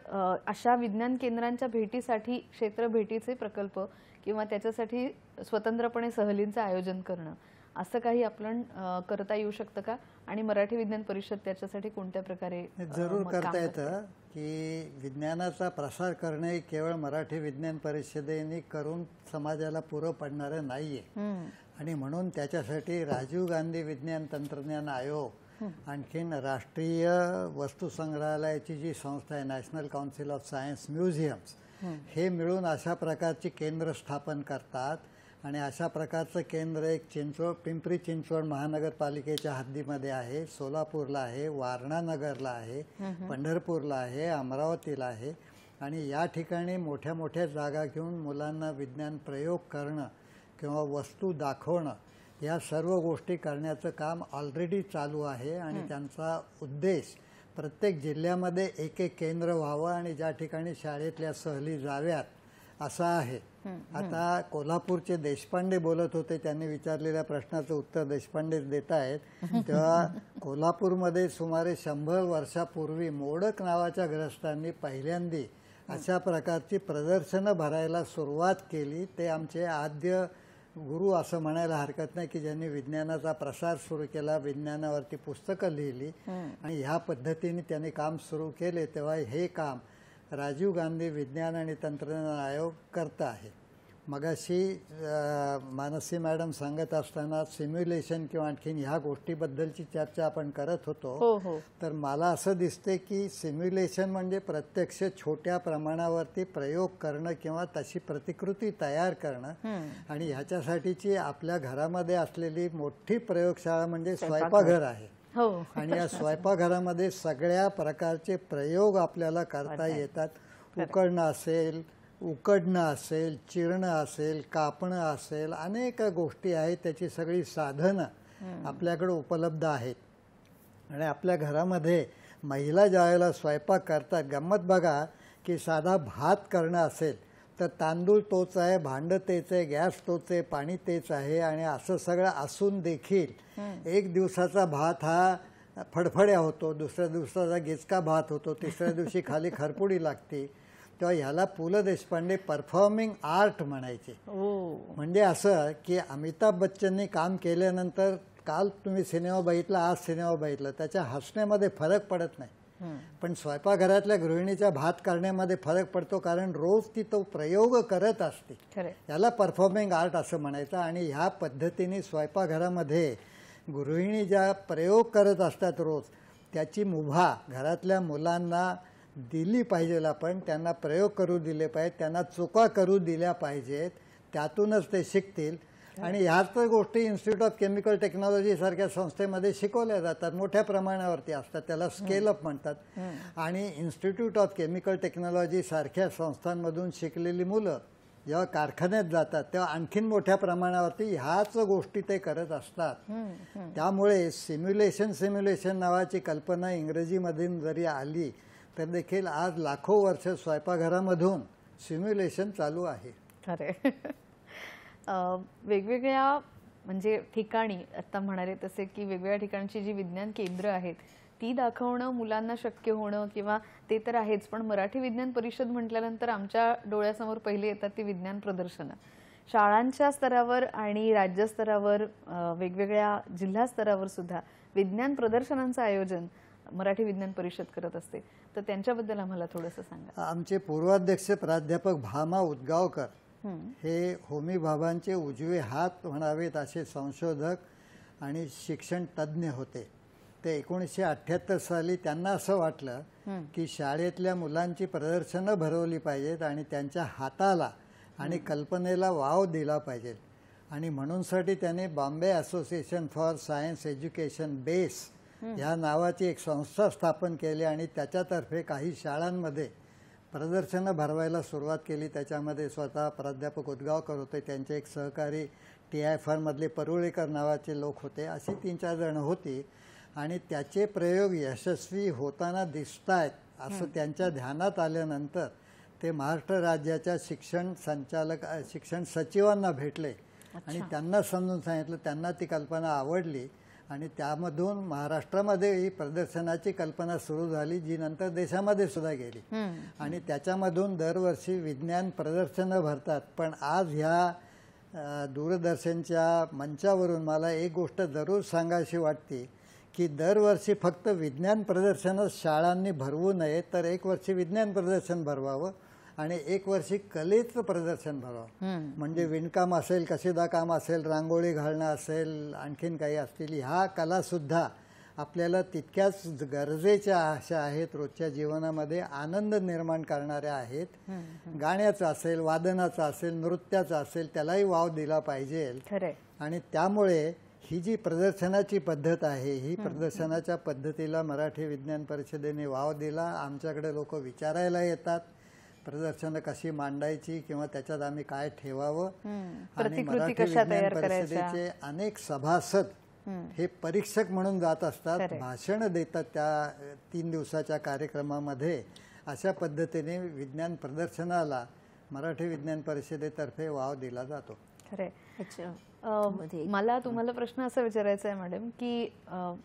Speaker 1: अशा विज्ञान केंद्रांच्या भेटीसाठी क्षेत्र भेटीचे प्रकल्प किंवा त्याच्यासाठी स्वतंत्रपणे सहलींचं आयोजन करणं, असं काही आपण करता येऊ शकतं का? आणि मराठी विज्ञान परिषद त्याच्यासाठी कोणत्या प्रकारे
Speaker 2: जरूर करता येतं की विज्ञानाचा प्रसार करणे केवळ मराठी विज्ञान परिषदेने करून समाजाला पुरं पडणारं नाहीये. आणि म्हणून त्याच्यासाठी राजीव गांधी विज्ञान तंत्रज्ञान आयोग, आणखीन राष्ट्रीय वस्तू संग्रहालयाची जी संस्था आहे national council of science museums, हे मिळून अशा प्रकारची केंद्र स्थापन करतात. आणि अशा प्रकारचं केंद्र एक पिंपरी चिंचवड महानगरपालिकेच्या हद्दीमध्ये आहे, सोलापूरला आहे, वारणा नगरला आहे, पंढरपूरला आहे, अमरावतीला आहे. आणि या ठिकाणी मोठ्या मोठ्या जागा घेऊन मुलांना विज्ञान प्रयोग करणं किंवा वस्तू दाखवणं, या सर्व गोष्टी करण्याचं काम ऑलरेडी चालू आहे. आणि त्यांचा उद्देश प्रत्येक जिल्ह्यामध्ये एक एक केंद्र व्हावं आणि ज्या ठिकाणी शाळेतल्या सहली जाव्यात असा आहे. आता कोल्हापूरचे देशपांडे बोलत होते, त्यांनी विचारलेल्या प्रश्नाचं उत्तर देशपांडेच देत आहेत. तेव्हा कोल्हापूरमध्ये सुमारे 100 वर्षापूर्वी मोडक नावाच्या ग्रस्तांनी पहिल्यांदी अशा प्रकारची प्रदर्शनं भरायला सुरुवात केली. ते आमचे आद्य गुरु असं म्हणायला हरकत नाही की ज्यांनी विज्ञानाचा प्रसार सुरू केला, विज्ञानावरती पुस्तकं लिहिली आणि ह्या पद्धतीने त्यांनी काम सुरू केले. तेव्हा हे काम राजीव गांधी विज्ञान आणि तंत्रज्ञान आयोग करत आहे. मगाशी मानसी मॅडम सांगत असताना सिम्युलेशन किंवा आणखीन ह्या गोष्टीबद्दलची चर्चा आपण करत होतो. तर मला असं दिसते की सिम्युलेशन म्हणजे प्रत्यक्ष छोट्या प्रमाणावरती प्रयोग करणं किंवा तशी प्रतिकृती तयार करणं. आणि ह्याच्यासाठीची आपल्या घरामध्ये असलेली मोठी प्रयोगशाळा म्हणजे स्वयंपाकघर आहे. आणि या स्वयंपाकघरामध्ये सगळ्या प्रकारचे प्रयोग आपल्याला करता येतात. उकडणं असेल, चिरणं असेल, कापणं असेल, अनेक गोष्टी आहेत. त्याची सगळी साधनं आपल्याकडे उपलब्ध आहेत. आणि आपल्या घरामध्ये महिला ज्यावेळेला स्वयंपाक करतात, गंमत बघा की साधा भात करणं असेल तर तांदूळ तोच आहे, भांडं तेच आहे, गॅस तोच आहे, पाणी तेच आहे. आणि असं सगळं असून देखील एक दिवसाचा भात हा फडफड्या होतो, दुसऱ्या दिवसाचा गिचका भात होतो, तिसऱ्या दिवशी खाली खरपुडी लागते. तेव्हा ह्याला पु ल देशपांडे परफॉर्मिंग आर्ट म्हणायचे. म्हणजे असं की अमिताभ बच्चननी काम केल्यानंतर काल तुम्ही सिनेमा बघितला, आज सिनेमा बघितला, त्याच्या हसण्यामध्ये फरक पडत नाही. पण स्वयंपाकघरातल्या गृहिणीच्या भात करण्यामध्ये फरक पडतो, कारण रोज ती तो प्रयोग करत असते. याला परफॉर्मिंग आर्ट असं म्हणायचं. आणि ह्या पद्धतीने स्वयंपाकघरामध्ये गृहिणी ज्या प्रयोग करत असतात रोज, त्याची मुभा घरातल्या मुलांना दिली पाहिजे. आपण त्यांना प्रयोग करू दिले पाहिजेत, त्यांना चुका करू दिल्या पाहिजेत, त्यातूनच ते शिकतील. आणि ह्याच गोष्टी इन्स्टिट्यूट ऑफ केमिकल टेक्नॉलॉजी सारख्या संस्थेमध्ये शिकवल्या जातात, मोठ्या प्रमाणावरती असतात, त्याला स्केल अप म्हणतात. आणि इन्स्टिट्यूट ऑफ केमिकल टेक्नॉलॉजी सारख्या संस्थांमधून शिकलेली मुलं जेव्हा कारखान्यात जातात तेव्हा आणखीन मोठ्या प्रमाणावरती ह्याच गोष्टी ते करत असतात. त्यामुळे सिम्युलेशन नावाची कल्पना इंग्रजीमधून जरी आली तर देखील आज लाखो वर्ष स्वयंपाकघरामधून सिम्युलेशन चालू आहे.
Speaker 1: खरे वेगवेगळ्या म्हणजे ठिकाणी आता म्हणाले तसे की वेगवेगळ्या ठिकाणची जी विज्ञान केंद्र आहेत ती दाखवणं मुलांना शक्य होणं किंवा ते तर आहेच, पण मराठी विज्ञान परिषद म्हटल्यानंतर आमच्या डोळ्यासमोर पहिले येतात ती विज्ञान प्रदर्शनं. शाळांच्या स्तरावर आणि राज्यस्तरावर वेगवेगळ्या जिल्हा स्तरावर सुद्धा विज्ञान प्रदर्शनांचं आयोजन मराठी विज्ञान परिषद करत असते. तर त्यांच्याबद्दल आम्हाला थोडंसं सांगा.
Speaker 2: आमचे पूर्वाध्यक्ष प्राध्यापक भामा उदगावकर हे होमी भाभांचे उजवे हात म्हणावेत असे संशोधक आणि शिक्षण तज्ज्ञ होते. ते 1978 साली त्यांना असं वाटलं की शाळेतल्या मुलांची प्रदर्शनं भरवली पाहिजेत आणि त्यांच्या हाताला आणि कल्पनेला वाव दिला पाहिजे. आणि म्हणूनसाठी त्याने Bombay association for science education base ह्या नावाची एक संस्था स्थापन केली आणि त्याच्यातर्फे काही शाळांमध्ये प्रदर्शनं भरवायला सुरुवात केली. त्याच्यामध्ये स्वतः प्राध्यापक उदगावकर होते, त्यांचे एक सहकारी TIFR मधले परुळेकर नावाचे लोक होते. अशी 3-4 जण होती आणि त्याचे प्रयोग यशस्वी होताना दिसत आहेत असं त्यांच्या ध्यानात आल्यानंतर ते महाराष्ट्र राज्याच्या शिक्षण सचिवांना भेटले आणि त्यांना समजून सांगितलं. त्यांना ती कल्पना आवडली आणि त्यामधून महाराष्ट्रामध्ये ही प्रदर्शनाची कल्पना सुरू झाली, जी नंतर देशामध्ये सुद्धा गेली. आणि त्याच्यामधून दरवर्षी विज्ञान प्रदर्शनं भरतात. पण आज ह्या दूरदर्शनच्या मंचावरून मला एक गोष्ट जरूर सांगायची वाटते की दरवर्षी फक्त विज्ञान प्रदर्शनच शाळांनी भरवू नये, तर एक वर्षी विज्ञान प्रदर्शन भरवावं आणि एक वर्षी कलेचं प्रदर्शन भरवावं. म्हणजे विणकाम असेल, कशिदा काम असेल, रांगोळी घालणं असेल, आणखीन काही असतील, ह्या कलासुद्धा आपल्याला तितक्याच गरजेच्या अशा आहेत. रोजच्या जीवनामध्ये आनंद निर्माण करणाऱ्या आहेत. गाण्याचं असेल, वादनाचं असेल, नृत्याचं असेल, त्यालाही वाव दिला पाहिजे. आणि त्यामुळे ही जी प्रदर्शनाची पद्धत आहे, ही प्रदर्शनाच्या पद्धतीला मराठी विज्ञान परिषदेने वाव दिला. आमच्याकडे लोक विचारायला येतात प्रदर्शनं कशी मांडायची किंवा त्याच्यात आम्ही काय ठेवावं. आणि मराठी विज्ञान परिषदेचे अनेक सभासद हे परीक्षक म्हणून जात असतात, भाषण देतात त्या 3 दिवसाच्या कार्यक्रमामध्ये. अशा पद्धतीने विज्ञान प्रदर्शनाला मराठी विज्ञान परिषदेतर्फे वाव दिला जातो.
Speaker 1: मला तुम्हाला प्रश्न असा विचारायचा आहे मॅडम की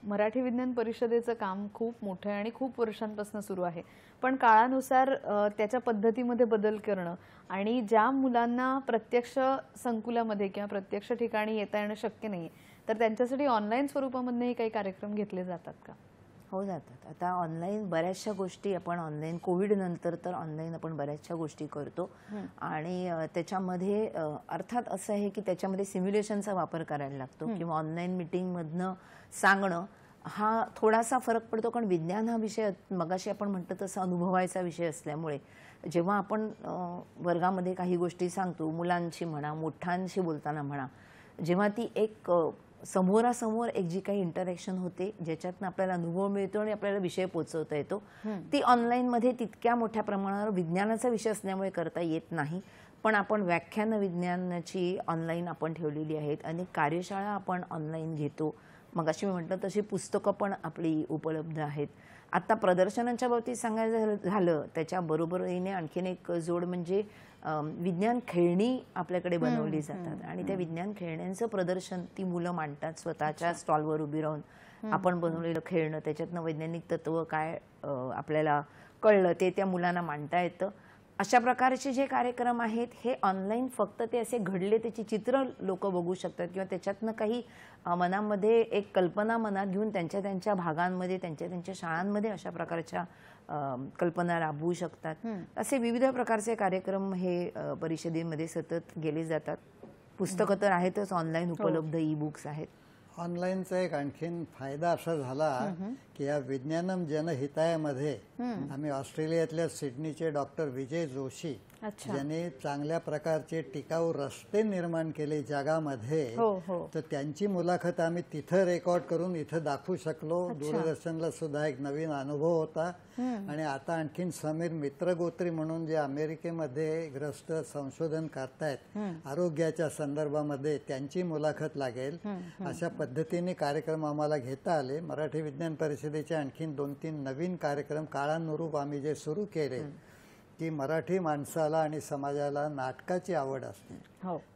Speaker 1: मराठी विज्ञान परिषदेचं काम खूप मोठं आहे आणि खूप वर्षांपासून सुरू आहे, पण काळानुसार त्याच्या पद्धतीमध्ये बदल करणं आणि ज्या मुलांना प्रत्यक्ष संकुलामध्ये किंवा प्रत्यक्ष ठिकाणी येता येणं शक्य नाही तर त्यांच्यासाठी ऑनलाईन स्वरूपामध्येही काही कार्यक्रम घेतले जातात का?
Speaker 3: हो, जातात. आता ऑनलाईन बऱ्याचशा गोष्टी आपण ऑनलाईन, कोविड नंतर तर ऑनलाईन आपण बऱ्याचशा गोष्टी करतो. आणि त्याच्यामध्ये अर्थात असं आहे की त्याच्यामध्ये सिम्युलेशनचा वापर करायला लागतो किंवा ऑनलाईन मीटिंगमधनं सांगणं हा थोडासा फरक पडतो. कारण विज्ञान हा विषय मगाशी आपण म्हटलं तसं अनुभवायचा विषय असल्यामुळे जेव्हा आपण वर्गामध्ये काही गोष्टी सांगतो, मुलांशी म्हणा, मोठ्यांशी बोलताना म्हणा, जेव्हा ती एक समोरासमोर एक जी काही इंटरॅक्शन होते, ज्याच्यातनं आपल्याला अनुभव मिळतो आणि आपल्याला विषय पोहोचवता येतो, ती ऑनलाईनमध्ये तितक्या मोठ्या प्रमाणावर विज्ञानाचा विषय असल्यामुळे करता येत नाही. पण आपण व्याख्यान विज्ञानाची ऑनलाईन आपण ठेवलेली आहेत. अनेक कार्यशाळा आपण ऑनलाईन घेतो. मगाशी मी म्हटलं तशी पुस्तकं पण आपली उपलब्ध आहेत. आता प्रदर्शनांच्या बाबतीत सांगायचं झालं त्याच्याबरोबरीने आणखीन एक जोड म्हणजे विज्ञान खेळणी आपल्याकडे बनवली जातात आणि त्या विज्ञान खेळण्यांचं प्रदर्शन ती मुलं मांडतात स्वतःच्या स्टॉलवर उभी राहून. आपण बनवलेलं खेळणं, त्याच्यातनं वैज्ञानिक तत्व काय आपल्याला कळलं ते त्या मुलांना मांडता येतं. अशा प्रकारचे जे कार्यक्रम आहेत हे ऑनलाईन फक्त ते असे घडले त्याची चित्र लोक बघू शकतात किंवा त्याच्यातनं काही मनामध्ये एक कल्पना मनात घेऊन त्यांच्या त्यांच्या भागांमध्ये, त्यांच्या त्यांच्या शाळांमध्ये अशा प्रकारच्या कल्पना राबवू शकतात. असे विविध प्रकारचे कार्यक्रम हे परिषदेमध्ये सतत गेले जातात. पुस्तकं तर आहेतच, ऑनलाईन उपलब्ध ई-बुक्स आहेत.
Speaker 2: ऑनलाईनचा एक आणखीन फायदा असा झाला की या विज्ञानम जनहितायामध्ये आम्ही ऑस्ट्रेलियातल्या सिडनीचे डॉक्टर विजय जोशी ज्यांनी चांगल्या प्रकारचे टिकाऊ रस्ते निर्माण केले जगामध्ये, तर त्यांची मुलाखत आम्ही तिथं रेकॉर्ड करून इथं दाखवू शकलो. दूरदर्शनला सुद्धा एक नवीन अनुभव होता. आणि आता आणखीन समीर मित्रगोत्री म्हणून जे अमेरिकेमध्ये ग्रस्त संशोधन करतायत आरोग्याच्या संदर्भामध्ये, त्यांची मुलाखत लागेल. अशा पद्धतीने कार्यक्रम आम्हाला घेता आले. मराठी विज्ञान परिषदेचे आणखीन 2-3 नवीन कार्यक्रम काळानुरूप आम्ही जे सुरू केले की मराठी माणसाला आणि समाजाला नाटकाची आवड असते,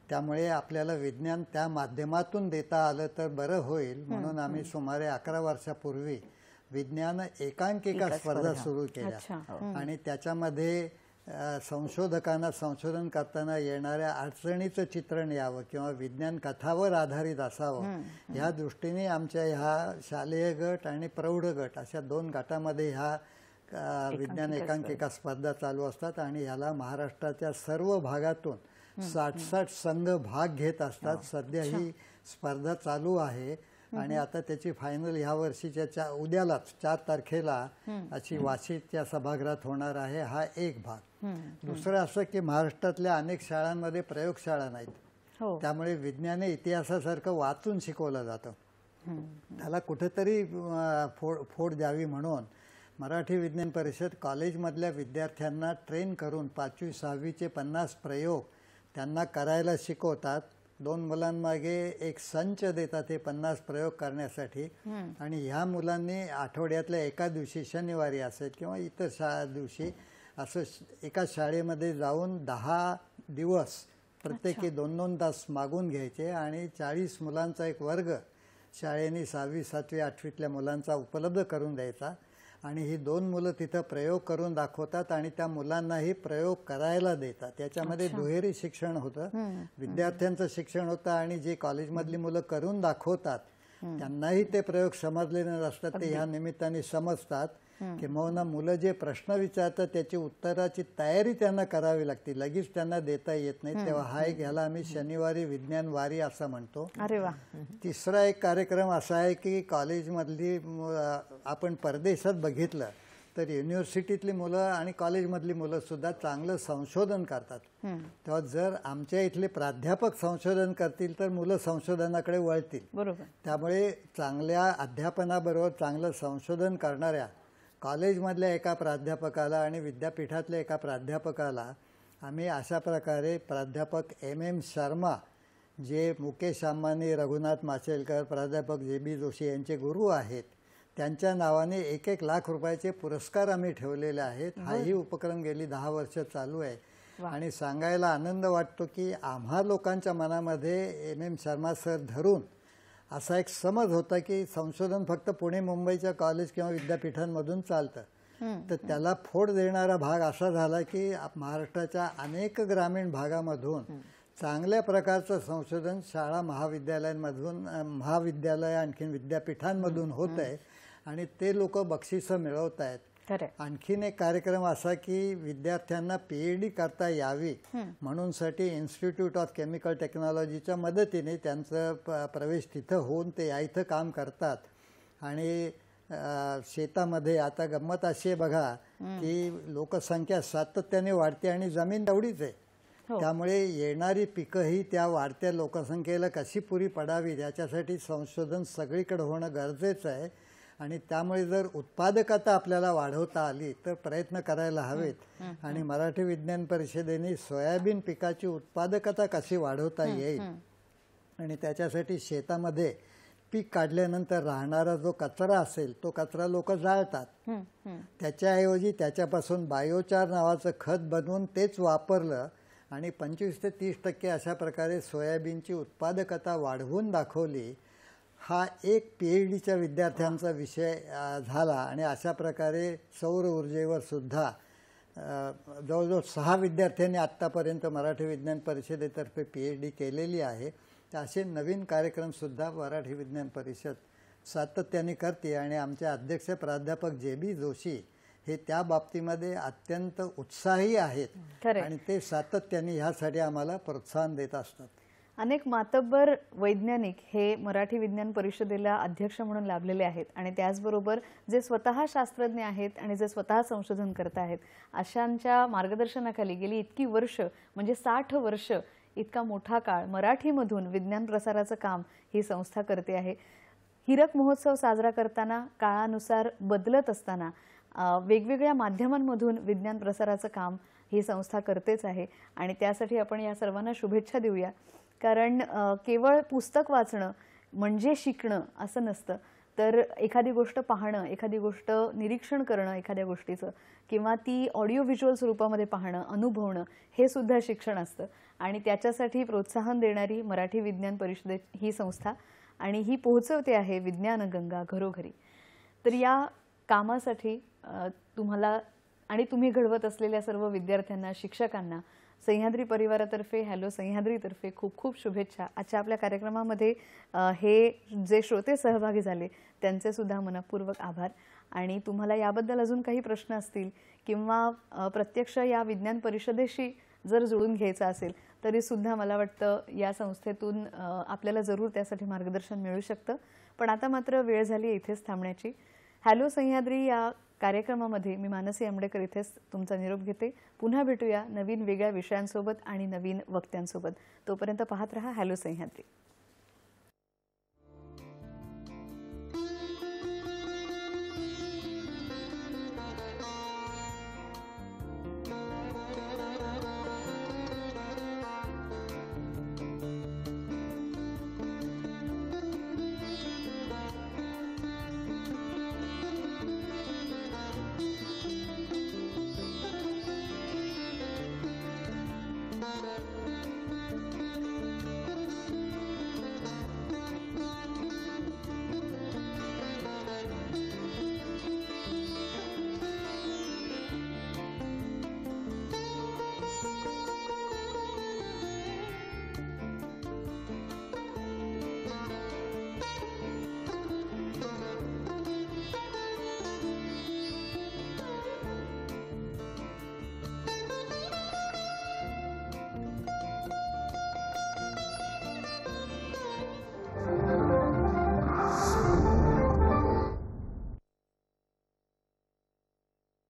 Speaker 2: त्यामुळे आपल्याला विज्ञान त्या माध्यमातून देता आलं तर बरं होईल म्हणून आम्ही सुमारे 11 वर्षापूर्वी विज्ञान एकांकिका स्पर्धा सुरू केल्या. आणि त्याच्यामध्ये संशोधकांना संशोधन करताना येणाऱ्या अडचणीचं चित्रण यावं किंवा विज्ञान कथावर आधारित असावं ह्या दृष्टीने आमच्या ह्या शालेय गट आणि प्रौढ गट अशा 2 गटामध्ये ह्या विज्ञान एकांकिका स्पर्धा चालू असतात. आणि ह्याला महाराष्ट्राच्या सर्व भागातून 60-60 संघ भाग घेत असतात. सध्या ही स्पर्धा चालू आहे. आणि आता त्याची फायनल ह्या वर्षीच्या उद्यालाच 4 तारखेला अशी वाशीच्या सभागृहात होणार आहे. हा एक भाग. दुसरं असं की महाराष्ट्रातल्या अनेक शाळांमध्ये प्रयोगशाळा नाहीत.
Speaker 1: हो.
Speaker 2: त्यामुळे विज्ञान हे इतिहासासारखं वाचून शिकवलं जातं. त्याला कुठेतरी फोड द्यावी म्हणून मराठी विज्ञान परिषद कॉलेजमधल्या विद्यार्थ्यांना ट्रेन करून 5वी 6वीचे 50 प्रयोग त्यांना करायला शिकवतात. 2 मुलांमागे एक संच देतात हे 50 प्रयोग करण्यासाठी. आणि ह्या मुलांनी आठवड्यातल्या एका दिवशी, शनिवारी असेल किंवा इतर दिवशी, असं एका शाळेमध्ये जाऊन 10 दिवस प्रत्येकी 2-2 तास मागून घ्यायचे आणि 40 मुलांचा एक वर्ग शाळेने 6वी 7वी 8वीतल्या मुलांचा उपलब्ध करून द्यायचा. आणि ही 2 मुलं तिथं प्रयोग करून दाखवतात आणि त्या मुलांनाही प्रयोग करायला देतात. त्याच्यामध्ये दुहेरी शिक्षण होतं. विद्यार्थ्यांचं शिक्षण होतं आणि जे कॉलेजमधली मुलं करून दाखवतात त्यांनाही ते प्रयोग समजलेले नसतात, ते ह्या निमित्ताने समजतात. किंवा मुलं जे प्रश्न विचारतात त्याची उत्तराची तयारी त्यांना करावी लागते, लगेच त्यांना देता येत नाही. तेव्हा हा एक, ह्याला आम्ही शनिवारी विज्ञान वारी असं म्हणतो.
Speaker 1: अरे वा.
Speaker 2: तिसरा एक कार्यक्रम असा आहे की कॉलेजमधली आपण परदेशात बघितलं तर युनिव्हर्सिटीतली मुलं आणि कॉलेजमधली मुलं सुद्धा चांगलं संशोधन करतात. तेव्हा जर आमच्या इथले प्राध्यापक संशोधन करतील तर मुलं संशोधनाकडे वळतील.
Speaker 1: बरोबर.
Speaker 2: त्यामुळे चांगल्या अध्यापनाबरोबर चांगलं संशोधन करणाऱ्या कॉलेजमधल्या एका प्राध्यापकाला आणि विद्यापीठातल्या एका प्राध्यापकाला आम्ही अशा प्रकारे प्राध्यापक M.M. शर्मा, जे मुकेश अंबानी, रघुनाथ माशेलकर, प्राध्यापक J.B. जोशी यांचे गुरु आहेत, त्यांच्या नावाने 1-1 लाख रुपयाचे पुरस्कार आम्ही ठेवलेले आहेत. हाही उपक्रम गेली 10 वर्ष चालू आहे. आणि सांगायला आनंद वाटतो की आम्हा लोकांच्या मनामध्ये M.M. शर्मा सर धरून असा एक समज होता की संशोधन फक्त पुणे मुंबईच्या कॉलेज किंवा विद्यापीठांमधून चालतं. तर त्याला फोड देणारा भाग असा झाला की महाराष्ट्राच्या अनेक ग्रामीण भागामधून चांगल्या प्रकारचं संशोधन शाळा महाविद्यालयांमधून, महाविद्यालय आणखीन विद्यापीठांमधून होत आहे आणि ते लोक बक्षिसं मिळवत आहेत. आणखीन एक कार्यक्रम असा की विद्यार्थ्यांना PhD करता यावी म्हणूनसाठी इन्स्टिट्यूट ऑफ केमिकल टेक्नॉलॉजीच्या मदतीने त्यांचं प्रवेश तिथं होऊन ते या इथं काम करतात. आणि शेतामध्ये आता गंमत अशी आहे बघा की लोकसंख्या सातत्याने वाढते आणि जमीन तेवढीच आहे. त्यामुळे येणारी पिकंही त्या वाढत्या लोकसंख्येला कशी पुरी पडावी याच्यासाठी संशोधन सगळीकडे होणं गरजेचं आहे. आणि त्यामुळे जर उत्पादकता आपल्याला वाढवता आली तर प्रयत्न करायला हवेत. आणि मराठी विज्ञान परिषदेने सोयाबीन पिकाची उत्पादकता कशी वाढवता येईल आणि त्याच्यासाठी शेतामध्ये पीक काढल्यानंतर राहणारा जो कचरा असेल तो कचरा लोक जाळतात. त्याच्याऐवजी त्याच्यापासून बायोचार नावाचं खत बनवून तेच वापरलं आणि 25 ते 30% अशा प्रकारे सोयाबीनची उत्पादकता वाढवून दाखवली. हा एक PhDच्या विद्यार्थ्यांचा विषय झाला. आणि अशा प्रकारे सौर ऊर्जेवर सुद्धा जवळजवळ 6 विद्यार्थ्यांनी आत्तापर्यंत मराठी विज्ञान परिषदेतर्फे PhD केलेली आहे. तर असे नवीन कार्यक्रमसुद्धा मराठी विज्ञान परिषद सातत्याने करते. आणि आमचे अध्यक्ष प्राध्यापक J.B. जोशी हे त्या बाबतीमध्ये अत्यंत उत्साही आहेत आणि ते सातत्याने ह्यासाठी आम्हाला प्रोत्साहन देत असतात.
Speaker 1: अनेक मातब्बर वैज्ञानिक हे मराठी विज्ञान परिषदेला अध्यक्ष म्हणून लाभलेले आहेत आणि त्याचबरोबर जे स्वतः शास्त्रज्ञ आहेत आणि जे स्वतः संशोधन करत आहेत अशांच्या मार्गदर्शनाखाली गेली इतकी वर्ष म्हणजे 60 वर्ष इतका मोठा काळ मराठीमधून विज्ञान प्रसाराचं काम ही संस्था करते आहे. हीरक महोत्सव साजरा करताना काळानुसार बदलत असताना वेगवेगळ्या माध्यमांमधून विज्ञान प्रसाराचं काम ही संस्था करतेच आहे आणि त्यासाठी आपण या सर्वांना शुभेच्छा देऊया. कारण केवळ पुस्तक वाचणं म्हणजे शिकणं असं नसतं, तर एखादी गोष्ट पाहणं, एखादी गोष्ट निरीक्षण करणं एखाद्या गोष्टीचं किंवा ती ऑडिओ व्हिज्युअल स्वरूपामध्ये पाहणं, अनुभवणं हे सुद्धा शिक्षण असतं. आणि त्याच्यासाठी प्रोत्साहन देणारी मराठी विज्ञान परिषद ही संस्था आणि ही पोहोचवते आहे विज्ञान गंगा घरोघरी. तर या कामासाठी तुम्हाला आणि तुम्ही घडवत असलेल्या सर्व विद्यार्थ्यांना, शिक्षकांना सह्याद्री परिवारातर्फे, हॅलो सह्याद्रीतर्फे खूप खूप शुभेच्छा. आजच्या आपल्या कार्यक्रमामध्ये हे जे श्रोते सहभागी झाले त्यांचे सुद्धा मनपूर्वक आभार. आणि तुम्हाला याबद्दल अजून काही प्रश्न असतील किंवा प्रत्यक्ष या विज्ञान परिषदेशी जर जुळून घ्यायचं असेल तरी सुद्धा मला वाटतं या संस्थेतून आपल्याला जरूर त्यासाठी मार्गदर्शन मिळू शकतं. पण आता मात्र वेळ झाली इथेच थांबण्याची. हॅलो सह्याद्री या कार्यक्रमामध्ये मी मानसी आंबडेकर इथेच तुमचा निरोप घेते. पुन्हा भेटूया नवीन वेगळ्या विषयांसोबत आणि नवीन वक्त्यांसोबत. तोपर्यंत पाहत रहा हॅलो सह्याद्री.